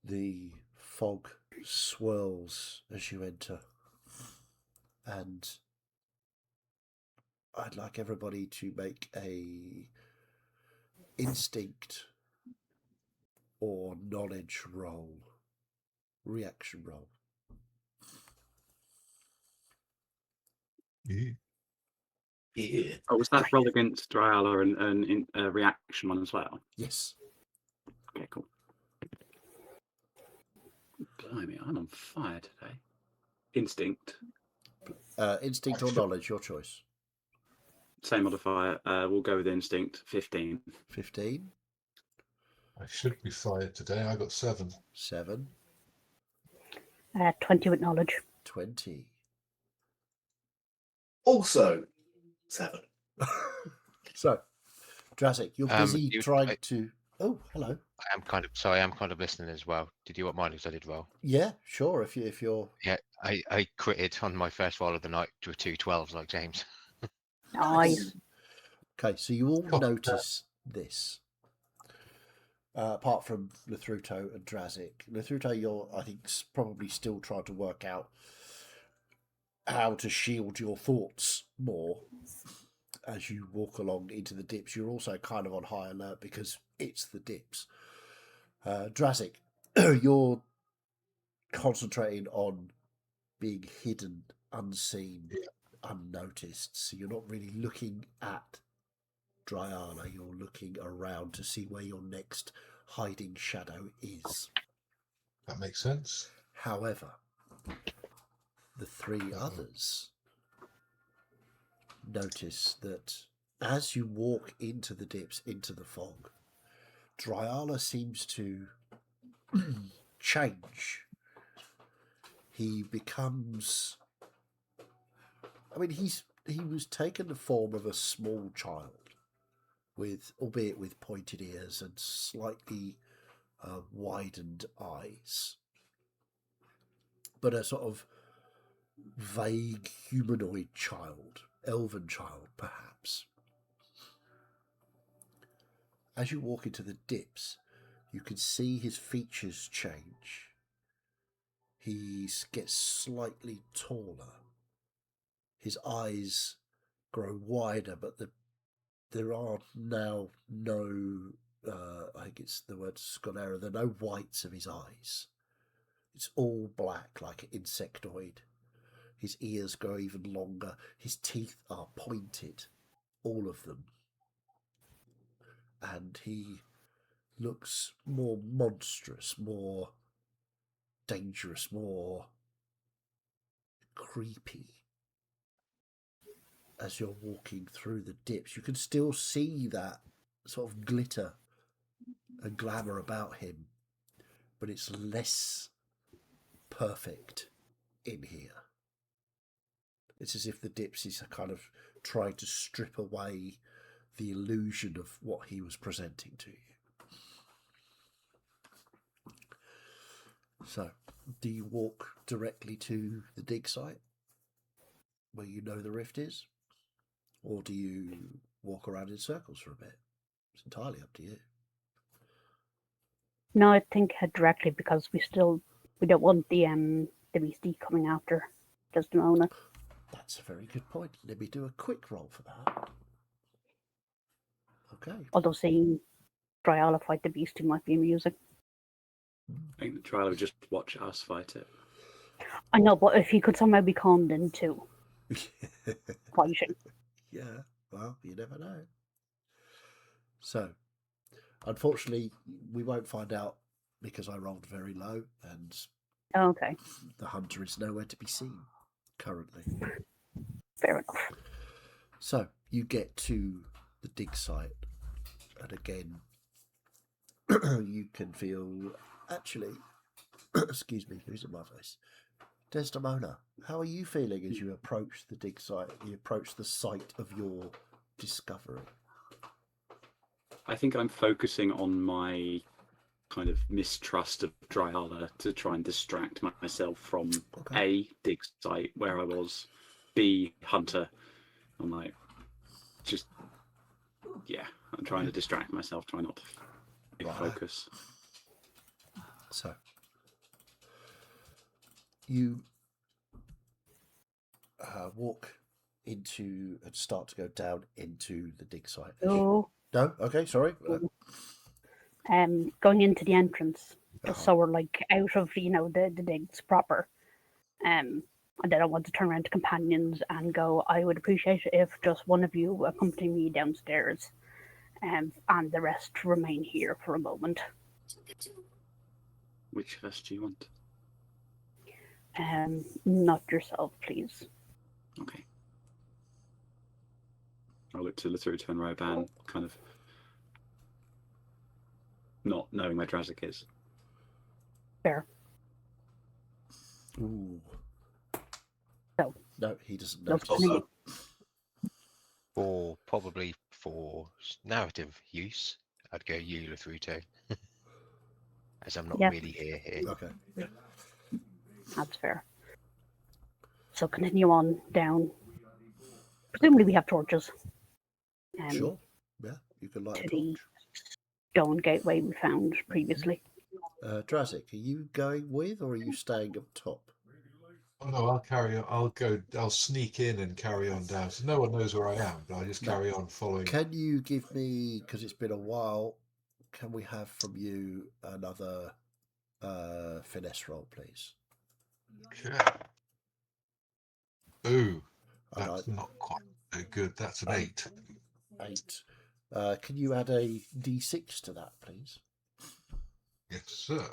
the fog swirls as you enter. And I'd like everybody to make a instinct or knowledge roll. Reaction roll. Yeah. Oh, was that roll against Dryala and in reaction one as well? Yes. Okay, cool. Blimey, I'm on fire today. Instinct. Instinct or knowledge, your choice. Same modifier. We'll go with instinct. 15. 15. I should be fired today. I got 7. 7. 20 with knowledge. 20. Also 7. So, Drazik, you're busy you- trying I- to... Oh, hello. I am kind of sorry. I'm kind of listening as well. Did you want mine? Because I did roll. Yeah, sure. If you're Yeah, I critted on my first roll of the night with 2 12s like James. Nice. okay, so you all Oh, notice this. Apart from Lethruto and Drazik, Lethruto, you're I think probably still trying to work out how to shield your thoughts more as you walk along into the dips. You're also kind of on high alert because it's the dips. Drazik, you're concentrating on being hidden, unseen, unnoticed. So you're not really looking at Dryana, you're looking around to see where your next hiding shadow is. That makes sense. However, the three others notice that as you walk into the dips, into the fog, Dryala seems to change. He becomes... I mean, he was taken the form of a small child, albeit with pointed ears and slightly widened eyes, but a sort of vague humanoid child, elven child, perhaps. As you walk into the dips, you can see his features change. He gets slightly taller. His eyes grow wider, but there are now no, I think it's the word sclera, there are no whites of his eyes. It's all black, like an insectoid. His ears grow even longer. His teeth are pointed, all of them. And he looks more monstrous, more dangerous, more creepy. As you're walking through the dips, you can still see that sort of glitter and glamour about him, but it's less perfect in here. It's as if the dips is kind of trying to strip away the illusion of what he was presenting to you. So, do you walk directly to the dig site where you know the rift is? Or do you walk around in circles for a bit. It's entirely up to you. No, I think head directly because we don't want the beastie coming after Desdemona. That's a very good point. Let me do a quick roll for that. Okay. Although seeing Dryala fight the beastie might be amusing. I think the trial would just watch us fight it. I know, but if he could somehow be calmed into fighting. Yeah, well, you never know. So, unfortunately, we won't find out because I rolled very low and Okay, the hunter is nowhere to be seen currently. fair enough. So, you get to the dig site, and again, you can feel actually, excuse me, losing my voice. Desdemona, how are you feeling as you approach the dig site? You approach the site of your discovery. I think I'm focusing on my kind of mistrust of Dryala to try and distract myself from A, dig site where I was, B, hunter. I'm like, just, yeah, I'm trying to distract myself, try not to focus. So, you walk into and start to go down into the dig site. So, No? Okay, sorry. going into the entrance, just so we're like out of the digs proper. And then I want to turn around to companions and go, I would appreciate it if just one of you accompany me downstairs, and the rest remain here for a moment. Which of us do you want? Not yourself, please. Okay. I'll look to Latruta and Roban, kind of not knowing where Drazik is. Fair. Ooh. So, no, he doesn't no notice. Probably for narrative use, I'd go you, Latruto, as I'm not really here. Okay. That's fair. So continue on down. Presumably we have torches. Sure. Yeah, you can light a To torch. the stone gateway we found previously. Drazik, are you going with or are you staying up top? Oh no, I'll carry on. I'll sneak in and carry on down. So no one knows where I am, but I just carry on following. Can you give me, because it's been a while, can we have from you another finesse roll, please? Okay. Ooh, that's not quite so good. That's an 8. 8. Can you add a d6 to that, please? Yes, sir.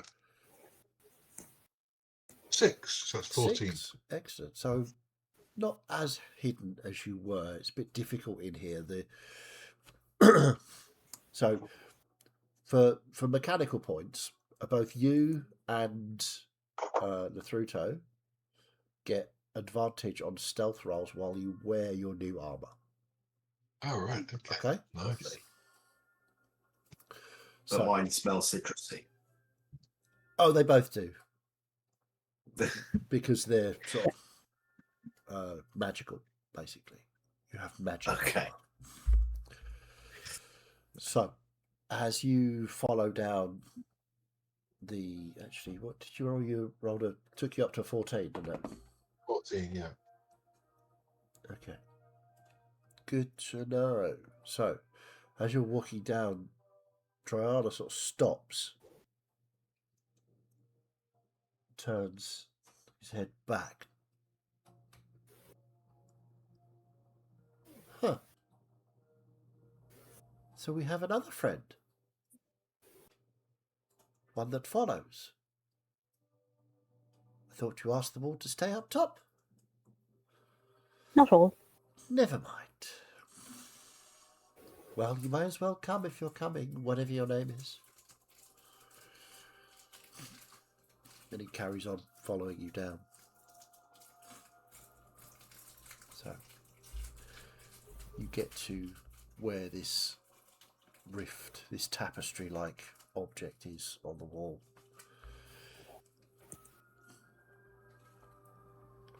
6. So that's 14. 6. Excellent. So not as hidden as you were. It's a bit difficult in here. So for mechanical points, both you and Latruto get advantage on stealth rolls while you wear your new armor. Oh, right. Okay. Nice. Lovely. But mine smells citrusy. Oh, they both do. Because they're sort of magical, basically. You have magic. Okay. So, as you follow down the... Actually, what did you roll? You rolled took you up to 14, didn't it? 14, yeah. Okay. Good to know. So, as you're walking down, Triana sort of stops, turns his head back. Huh. So we have another friend. One that follows. I thought you asked them all to stay up top. Not all. Never mind. Well, you may as well come if you're coming, whatever your name is. Then he carries on following you down. So, you get to where this rift, this tapestry-like object is on the wall.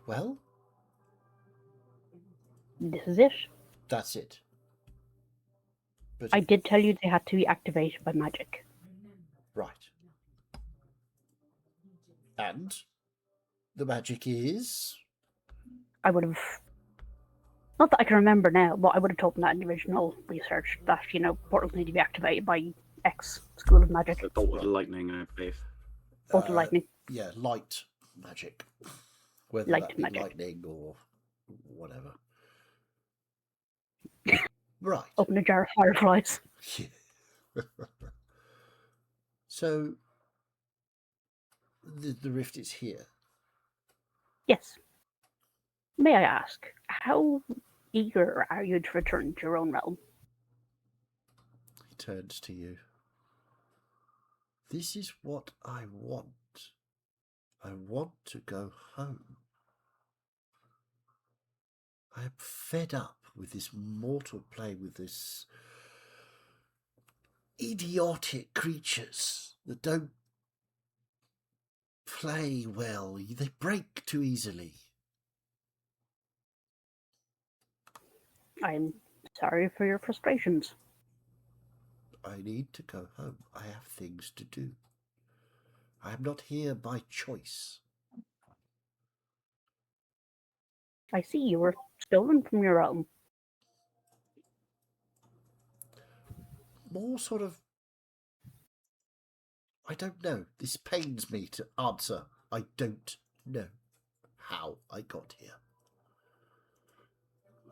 Well? This is it. That's it. But I did tell you they had to be activated by magic. right. And the magic is I would have. Not that I can remember now, but I would have told them that in the original research that, portals need to be activated by X School of Magic. The bolt of lightning, I believe. Bolt of lightning. yeah, light magic. Whether Light that be magic. lightning or whatever. Right. Open a jar of fireflies. So the rift is here. Yes. May I ask, how eager are you to return to your own realm? He turns to you. This is what I want. I want to go home. I am fed up with this mortal plane, with this idiotic creatures that don't play well. They break too easily. I'm sorry for your frustrations. I need to go home. I have things to do. I am not here by choice. I see you were stolen from your realm. More sort of... I don't know. This pains me to answer. I don't know how I got here.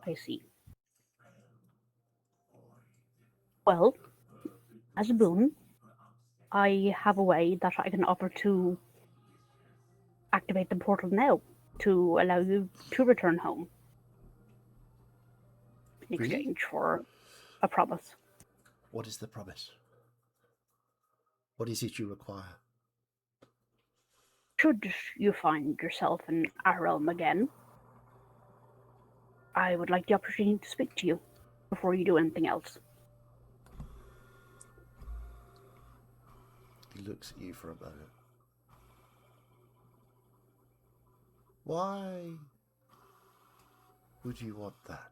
I see. Well, as a boon, I have a way that I can offer to activate the portal now to allow you to return home in Really? exchange for a promise. What is the promise? What is it you require? Should you find yourself in our realm again, I would like the opportunity to speak to you before you do anything else. He looks at you for a moment. Why would you want that?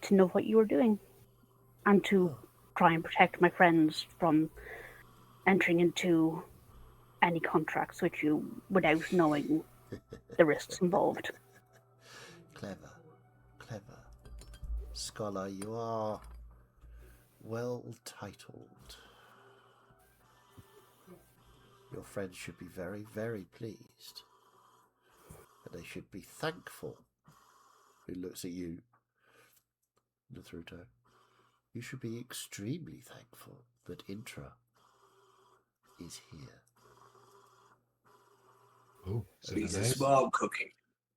To know what you are doing and to try and protect my friends from entering into any contracts with you without knowing the risks involved. Clever, clever. Scholar, you are well titled. Your friends should be very, very pleased. And they should be thankful. Who looks at you, Naruto? You should be extremely thankful that Intra is here. Oh, is it He's a a name? smart cookie.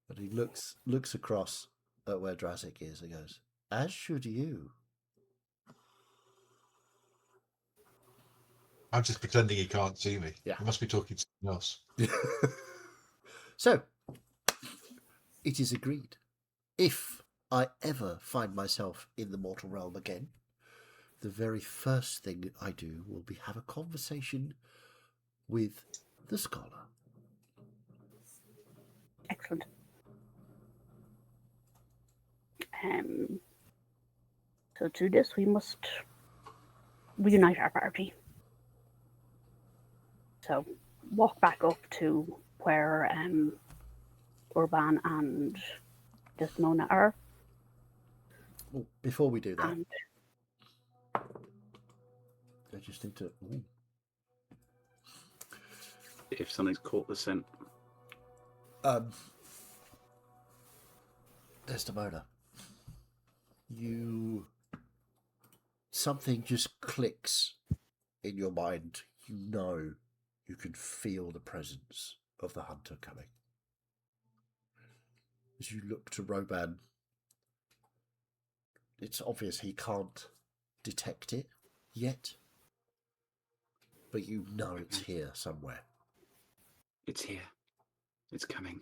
But he looks across at where Drazik is and goes, as should you. I'm just pretending he can't see me. Yeah. He must be talking to someone else. So, it is agreed. If I ever find myself in the mortal realm again, the very first thing I do will be have a conversation with the scholar. Excellent. So to this, we must reunite our party. So walk back up to where Urban and Desdemona are. Well, before we do that, And I just need to... Ooh. If something's caught the scent. Desdemona, something just clicks in your mind. You know, you can feel the presence of the hunter coming. As you look to Roban, it's obvious he can't detect it yet, but you know it's here somewhere. It's here. It's coming.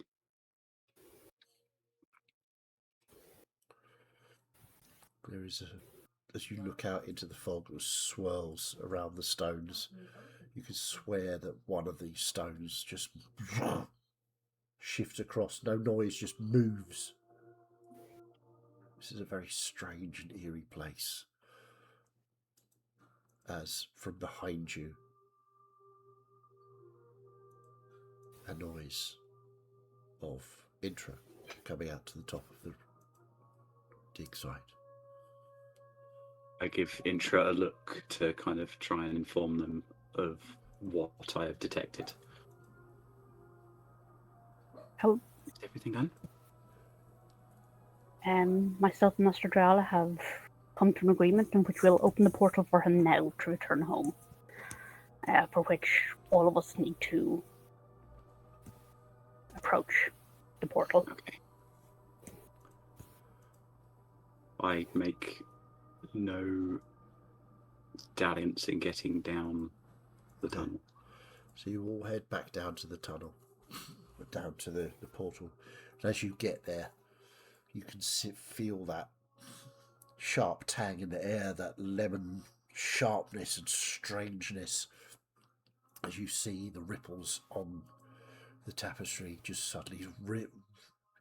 There is as you look out into the fog that swirls around the stones, you can swear that one of these stones just shifts across. No noise, just moves. This is a very strange and eerie place. As from behind you, a noise of Intra coming out to the top of the dig site. I give Intra a look to kind of try and inform them of what I have detected. How? Is everything done? Myself and Mr. Drala have come to an agreement in which we'll open the portal for him now to return home. For which all of us need to approach the portal. Okay. I make no dalliance in getting down the tunnel. So you all head back down to the tunnel, down to the portal. And as you get there, you can feel that sharp tang in the air, that lemon sharpness and strangeness, as you see the ripples on the tapestry just suddenly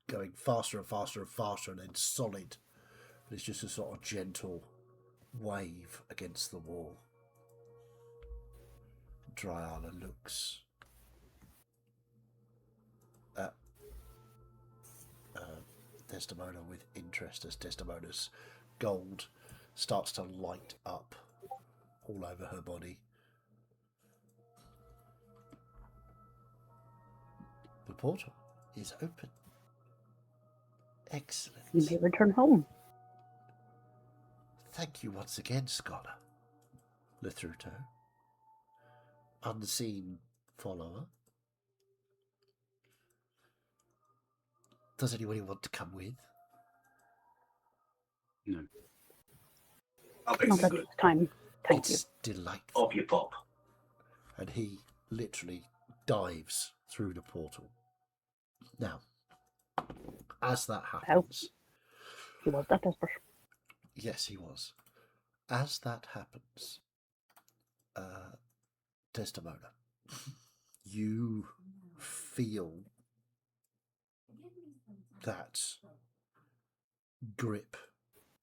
going faster and faster and faster, and then solid. But it's just a sort of gentle wave against the wall. Dryala looks at Desdemona with interest as Desdemona's gold starts to light up all over her body. The portal is open. Excellent. You may return home. Thank you once again, Scholar. Lithruto. Unseen follower. Does anybody want to come with? No. I'll be Not at good. this time. Thank you. It's delightful. Off you pop. And he literally dives through the portal. Now, as that happens... He was that desperate. Yes, he was. As that happens, Desdemona, you feel that grip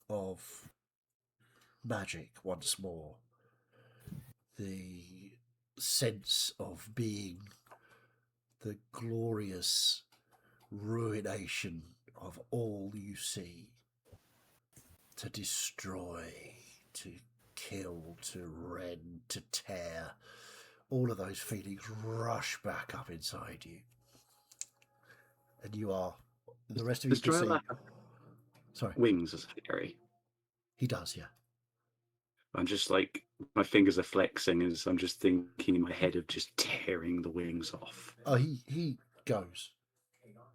of magic once more. The sense of being the glorious ruination of all you see. To destroy, to kill, to rend, to tear. All of those feelings rush back up inside you. And you are... The rest of you Does can see... Drella have Sorry. wings as fairy? He does, yeah. I'm just like, my fingers are flexing as I'm just thinking in my head of just tearing the wings off. Oh, he goes.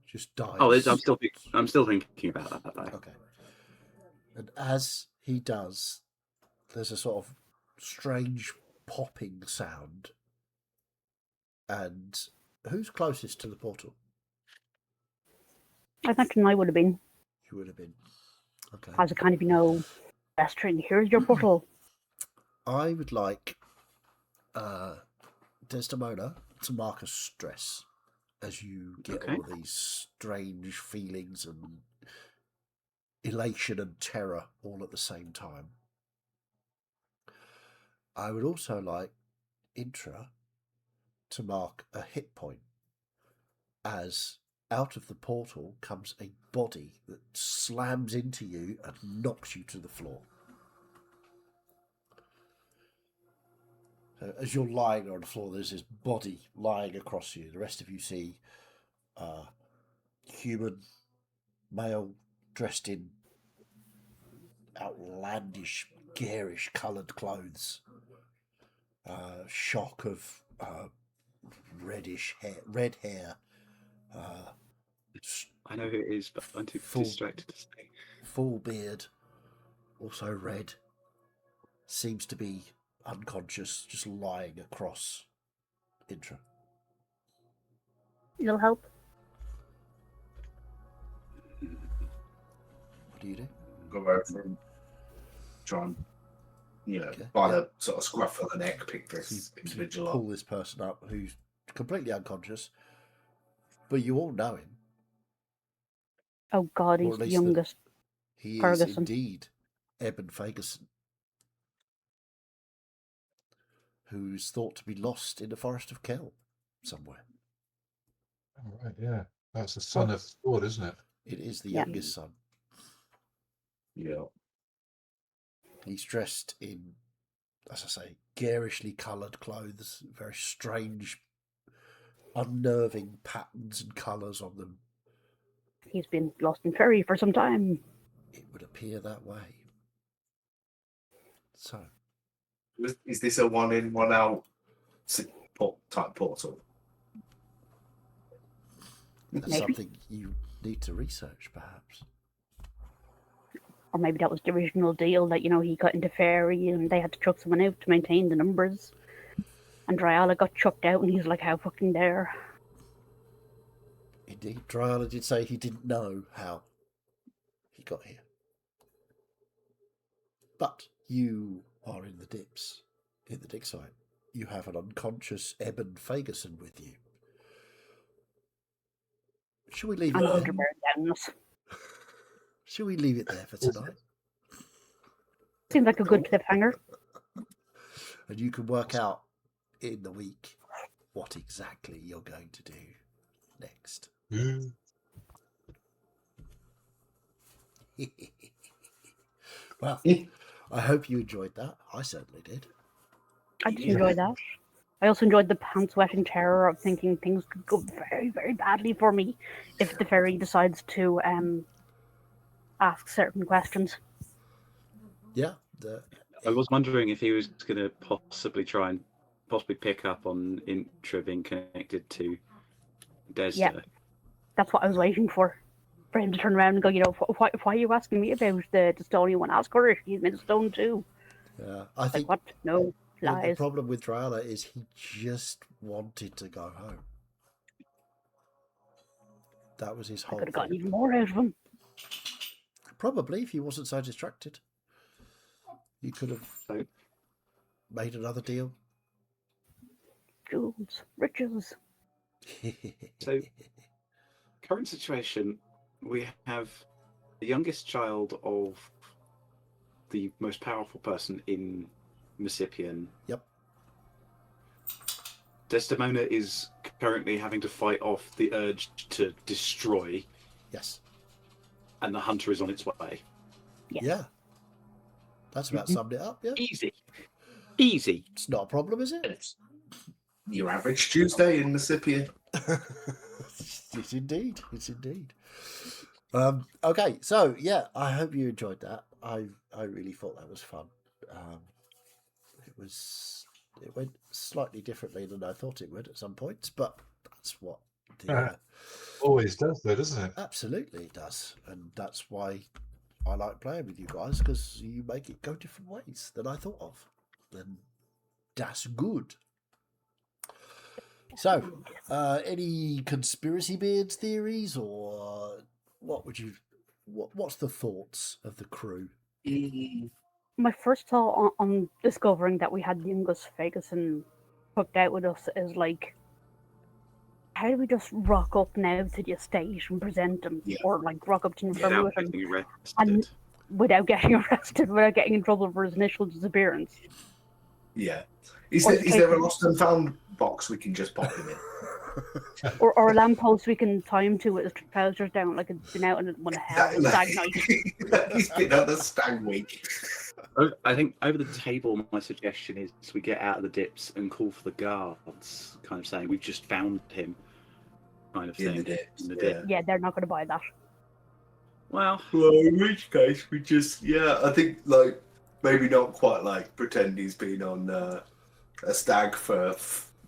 Just dies. Oh, I'm still thinking about that though. Okay. And as he does, there's a sort of strange popping sound. And who's closest to the portal? I imagine I would have been. You would have been. Okay. As a kind of, pestering. Here's your portal. I would like Desdemona to mark a stress as you get all of these strange feelings and elation and terror all at the same time. I would also like Intra to mark a hit point as out of the portal comes a body that slams into you and knocks you to the floor. So as you're lying on the floor, there's this body lying across you. The rest of you see human male dressed in outlandish, garish coloured clothes. Shock of reddish hair, red hair. I know who it is, but I'm too distracted to say. Full beard, also red. Seems to be unconscious, just lying across Intra. It'll help. What do you do? Go over and try and, Okay. by the sort of scruff of the neck, pick So this you individual pull up. this person up who's completely unconscious, but you all know him. Oh God, Or he's at the least youngest. He is Ferguson. indeed Eben Fagerson, who's thought to be lost in the forest of Kel somewhere. Oh, right, yeah. That's the son of Ford, isn't it? It is the Yeah. youngest son. Yeah. He's dressed in, as I say, garishly coloured clothes, very strange, unnerving patterns and colours on them. He's been lost in ferry for some time. It would appear that way. So, Is this a one in, one out type portal? that's Maybe. something you need to research, perhaps. Or maybe that was the original deal that, he got into ferry and they had to chuck someone out to maintain the numbers. And Dryala got chucked out and he's like, how fucking dare. Indeed, Dryala did say he didn't know how he got here. But you are in the dips, in the dig site. You have an unconscious Eben Fagerson with you. Shall we leave it And there? underwear downs. Shall we leave it there for tonight? Seems like a good cliffhanger. And you can work out in the week what exactly you're going to do next. Well, I hope you enjoyed that. I certainly did. I did enjoy that. I also enjoyed the pants wetting terror of thinking things could go very, very badly for me if the fairy decides to ask certain questions. Yeah. I was wondering if he was going to possibly pick up on Intra being connected to Desda. Yeah. That's what I was waiting for him to turn around and go, why are you asking me about the stone? You want to ask her if she's made a stone too? Yeah, I think what? No, the lies. problem with Dryala is he just wanted to go home. That was his I whole could have gotten thing. even more out of him. Probably, if he wasn't so distracted. You could have made another deal. Jewels, riches. So, current situation, we have the youngest child of the most powerful person in Mecipiyan. Yep. Desdemona is currently having to fight off the urge to destroy. Yes. And the hunter is on its way. Yes. Yeah. That's about summed it up, yeah? Easy. It's not a problem, is it? It's your average Tuesday in Mecipiyan. It's indeed. It's indeed. Okay, so yeah, I hope you enjoyed that. I really thought that was fun. It went slightly differently than I thought it would at some points, but that's what always does, though, doesn't it? Absolutely it does, and that's why I like playing with you guys, because you make it go different ways than I thought of, and that's good. So, any conspiracy beards theories, or what's the thoughts of the crew? My first thought on discovering that we had Yungus Fagerson hooked out with us is like, how do we just rock up now to the estate and present him, or like rock up to Infirmary with him, and without getting arrested, without getting in trouble for his initial disappearance? Yeah. Is there a lost and found box we can just pop him in? or a lamppost we can tie him to with his trousers down, like it's been out on one hell stag night. He's been on a stag week. I think over the table, my suggestion is we get out of the dips and call for the guards, kind of saying we've just found him, kind of thing. In the dips. Yeah, they're not going to buy that. Well, in which case we just I think like maybe not quite like pretend he's been on a stag for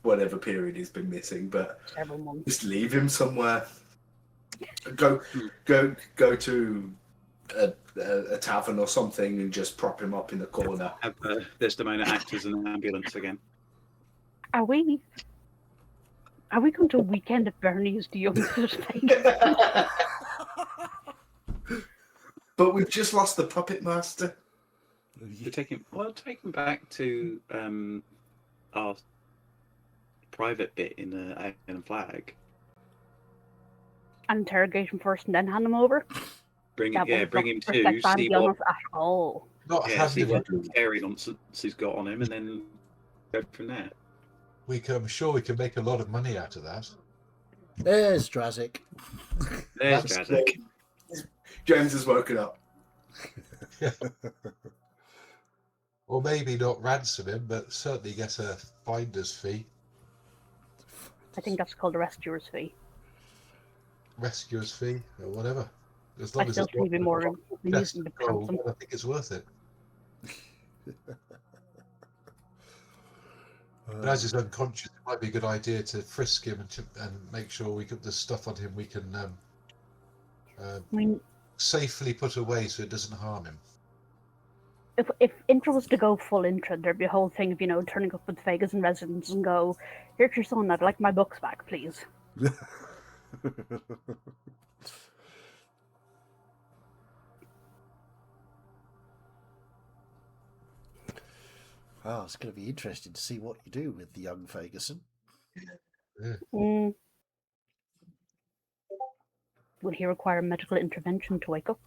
whatever period he's been missing, but several months. Just leave him somewhere. Go to a tavern or something and just prop him up in the corner. Have Desdemona act as an ambulance again. Are we going to a weekend at Bernie's to youngsters? But we've just lost the puppet master. Take him back to our private bit in the Iron Flag. Interrogation first and then hand him over? Bring That him won't to reflect see badly on what us at all. Not see handing what it. fairy nonsense he's got on him, and then go from there. I'm sure we can make a lot of money out of that. There's Drazik. There's That's- Drazik. James has woken up. Or maybe not ransom him, but certainly get a finder's fee, I think that's called a rescuer's fee. rescuer's fee, or whatever. As I long as still it's think it'd be more chest amusing to of gold, ransom. I think it's worth it. But as he's unconscious, it might be a good idea to frisk him and make sure we got the stuff on him we can I mean, safely put away so it doesn't harm him. if Intra was to go full Intra, there'd be a whole thing of, turning up with Vegas and residents and go, here's your son, I'd like my books back, please. Oh, it's going to be interesting to see what you do with the young Ferguson. Mm. Will he require medical intervention to wake up?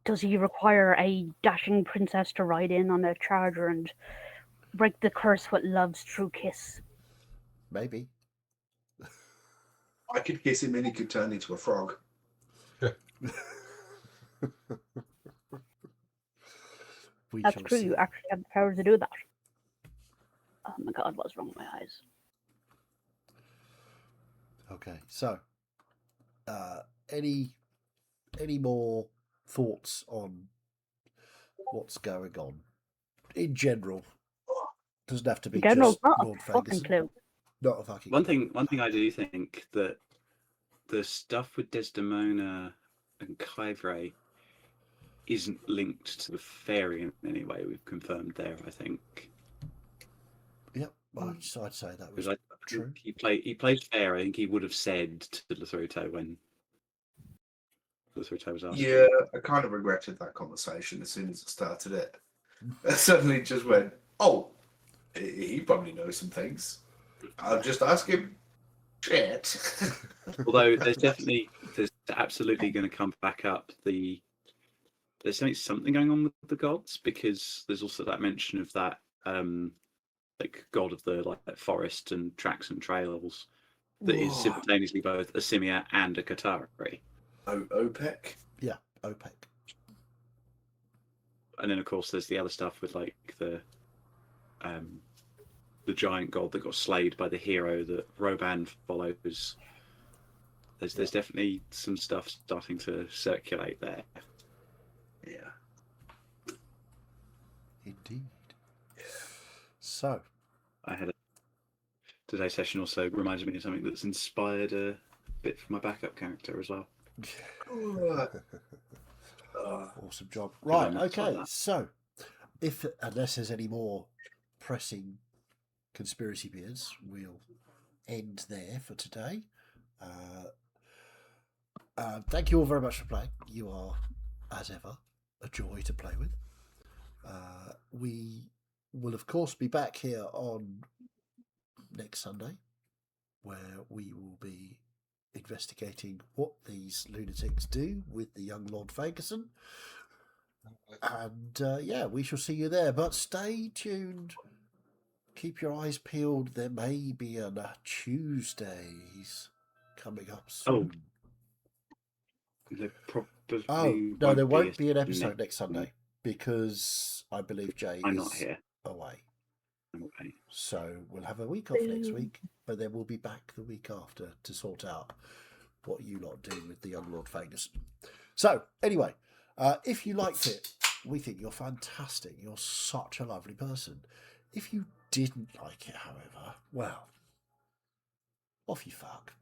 Does he require a dashing princess to ride in on a charger and break the curse with love's true kiss? Maybe. I could kiss him and he could turn into a frog. That's true, you actually have the power to do that. Oh my god, what's wrong with my eyes? Okay, so any more thoughts on what's going on in general? Doesn't have to be General's just not Lord a fucking Ferguson. clue. Not a fucking One clue. thing I do think that the stuff with Desdemona and Kyvre isn't linked to the fairy in any way. We've confirmed there, I think. Yep, I'd say that was Because true. he played fair. I think he would have said to Lothario when Lothario was asking. Yeah, I kind of regretted that conversation as soon as I started it. I suddenly just went, oh, he probably knows some things. I'll just ask him. Shit. Although there's absolutely going to come back up there's something going on with the gods, because there's also that mention of that like god of the forest and tracks and trails that is simultaneously both a Simia and a Qatari. OPEC? Yeah, OPEC. And then of course there's the other stuff with the giant god that got slayed by the hero that Roban follows. There's definitely some stuff starting to circulate there. Yeah. Indeed. So, I had today's session also reminds me of something that's inspired a bit for my backup character as well. awesome job. Right, I'm not like okay. that. So, unless there's any more pressing conspiracy beards, we'll end there for today. Thank you all very much for playing. You are, as ever, a joy to play with. We will, of course, be back here on next Sunday, where we will be investigating what these lunatics do with the young Lord Ferguson. And we shall see you there. But stay tuned. Keep your eyes peeled. There may be a Tuesdays coming up soon. There probably no, there won't be be an episode next Sunday because I believe Jay I'm is not here. away. Okay. So we'll have a week off next week, but then we'll be back the week after to sort out what you lot do with the young Lord Ferguson. So anyway, if you liked it, we think you're fantastic. You're such a lovely person. If you didn't like it, however, well, off you fuck.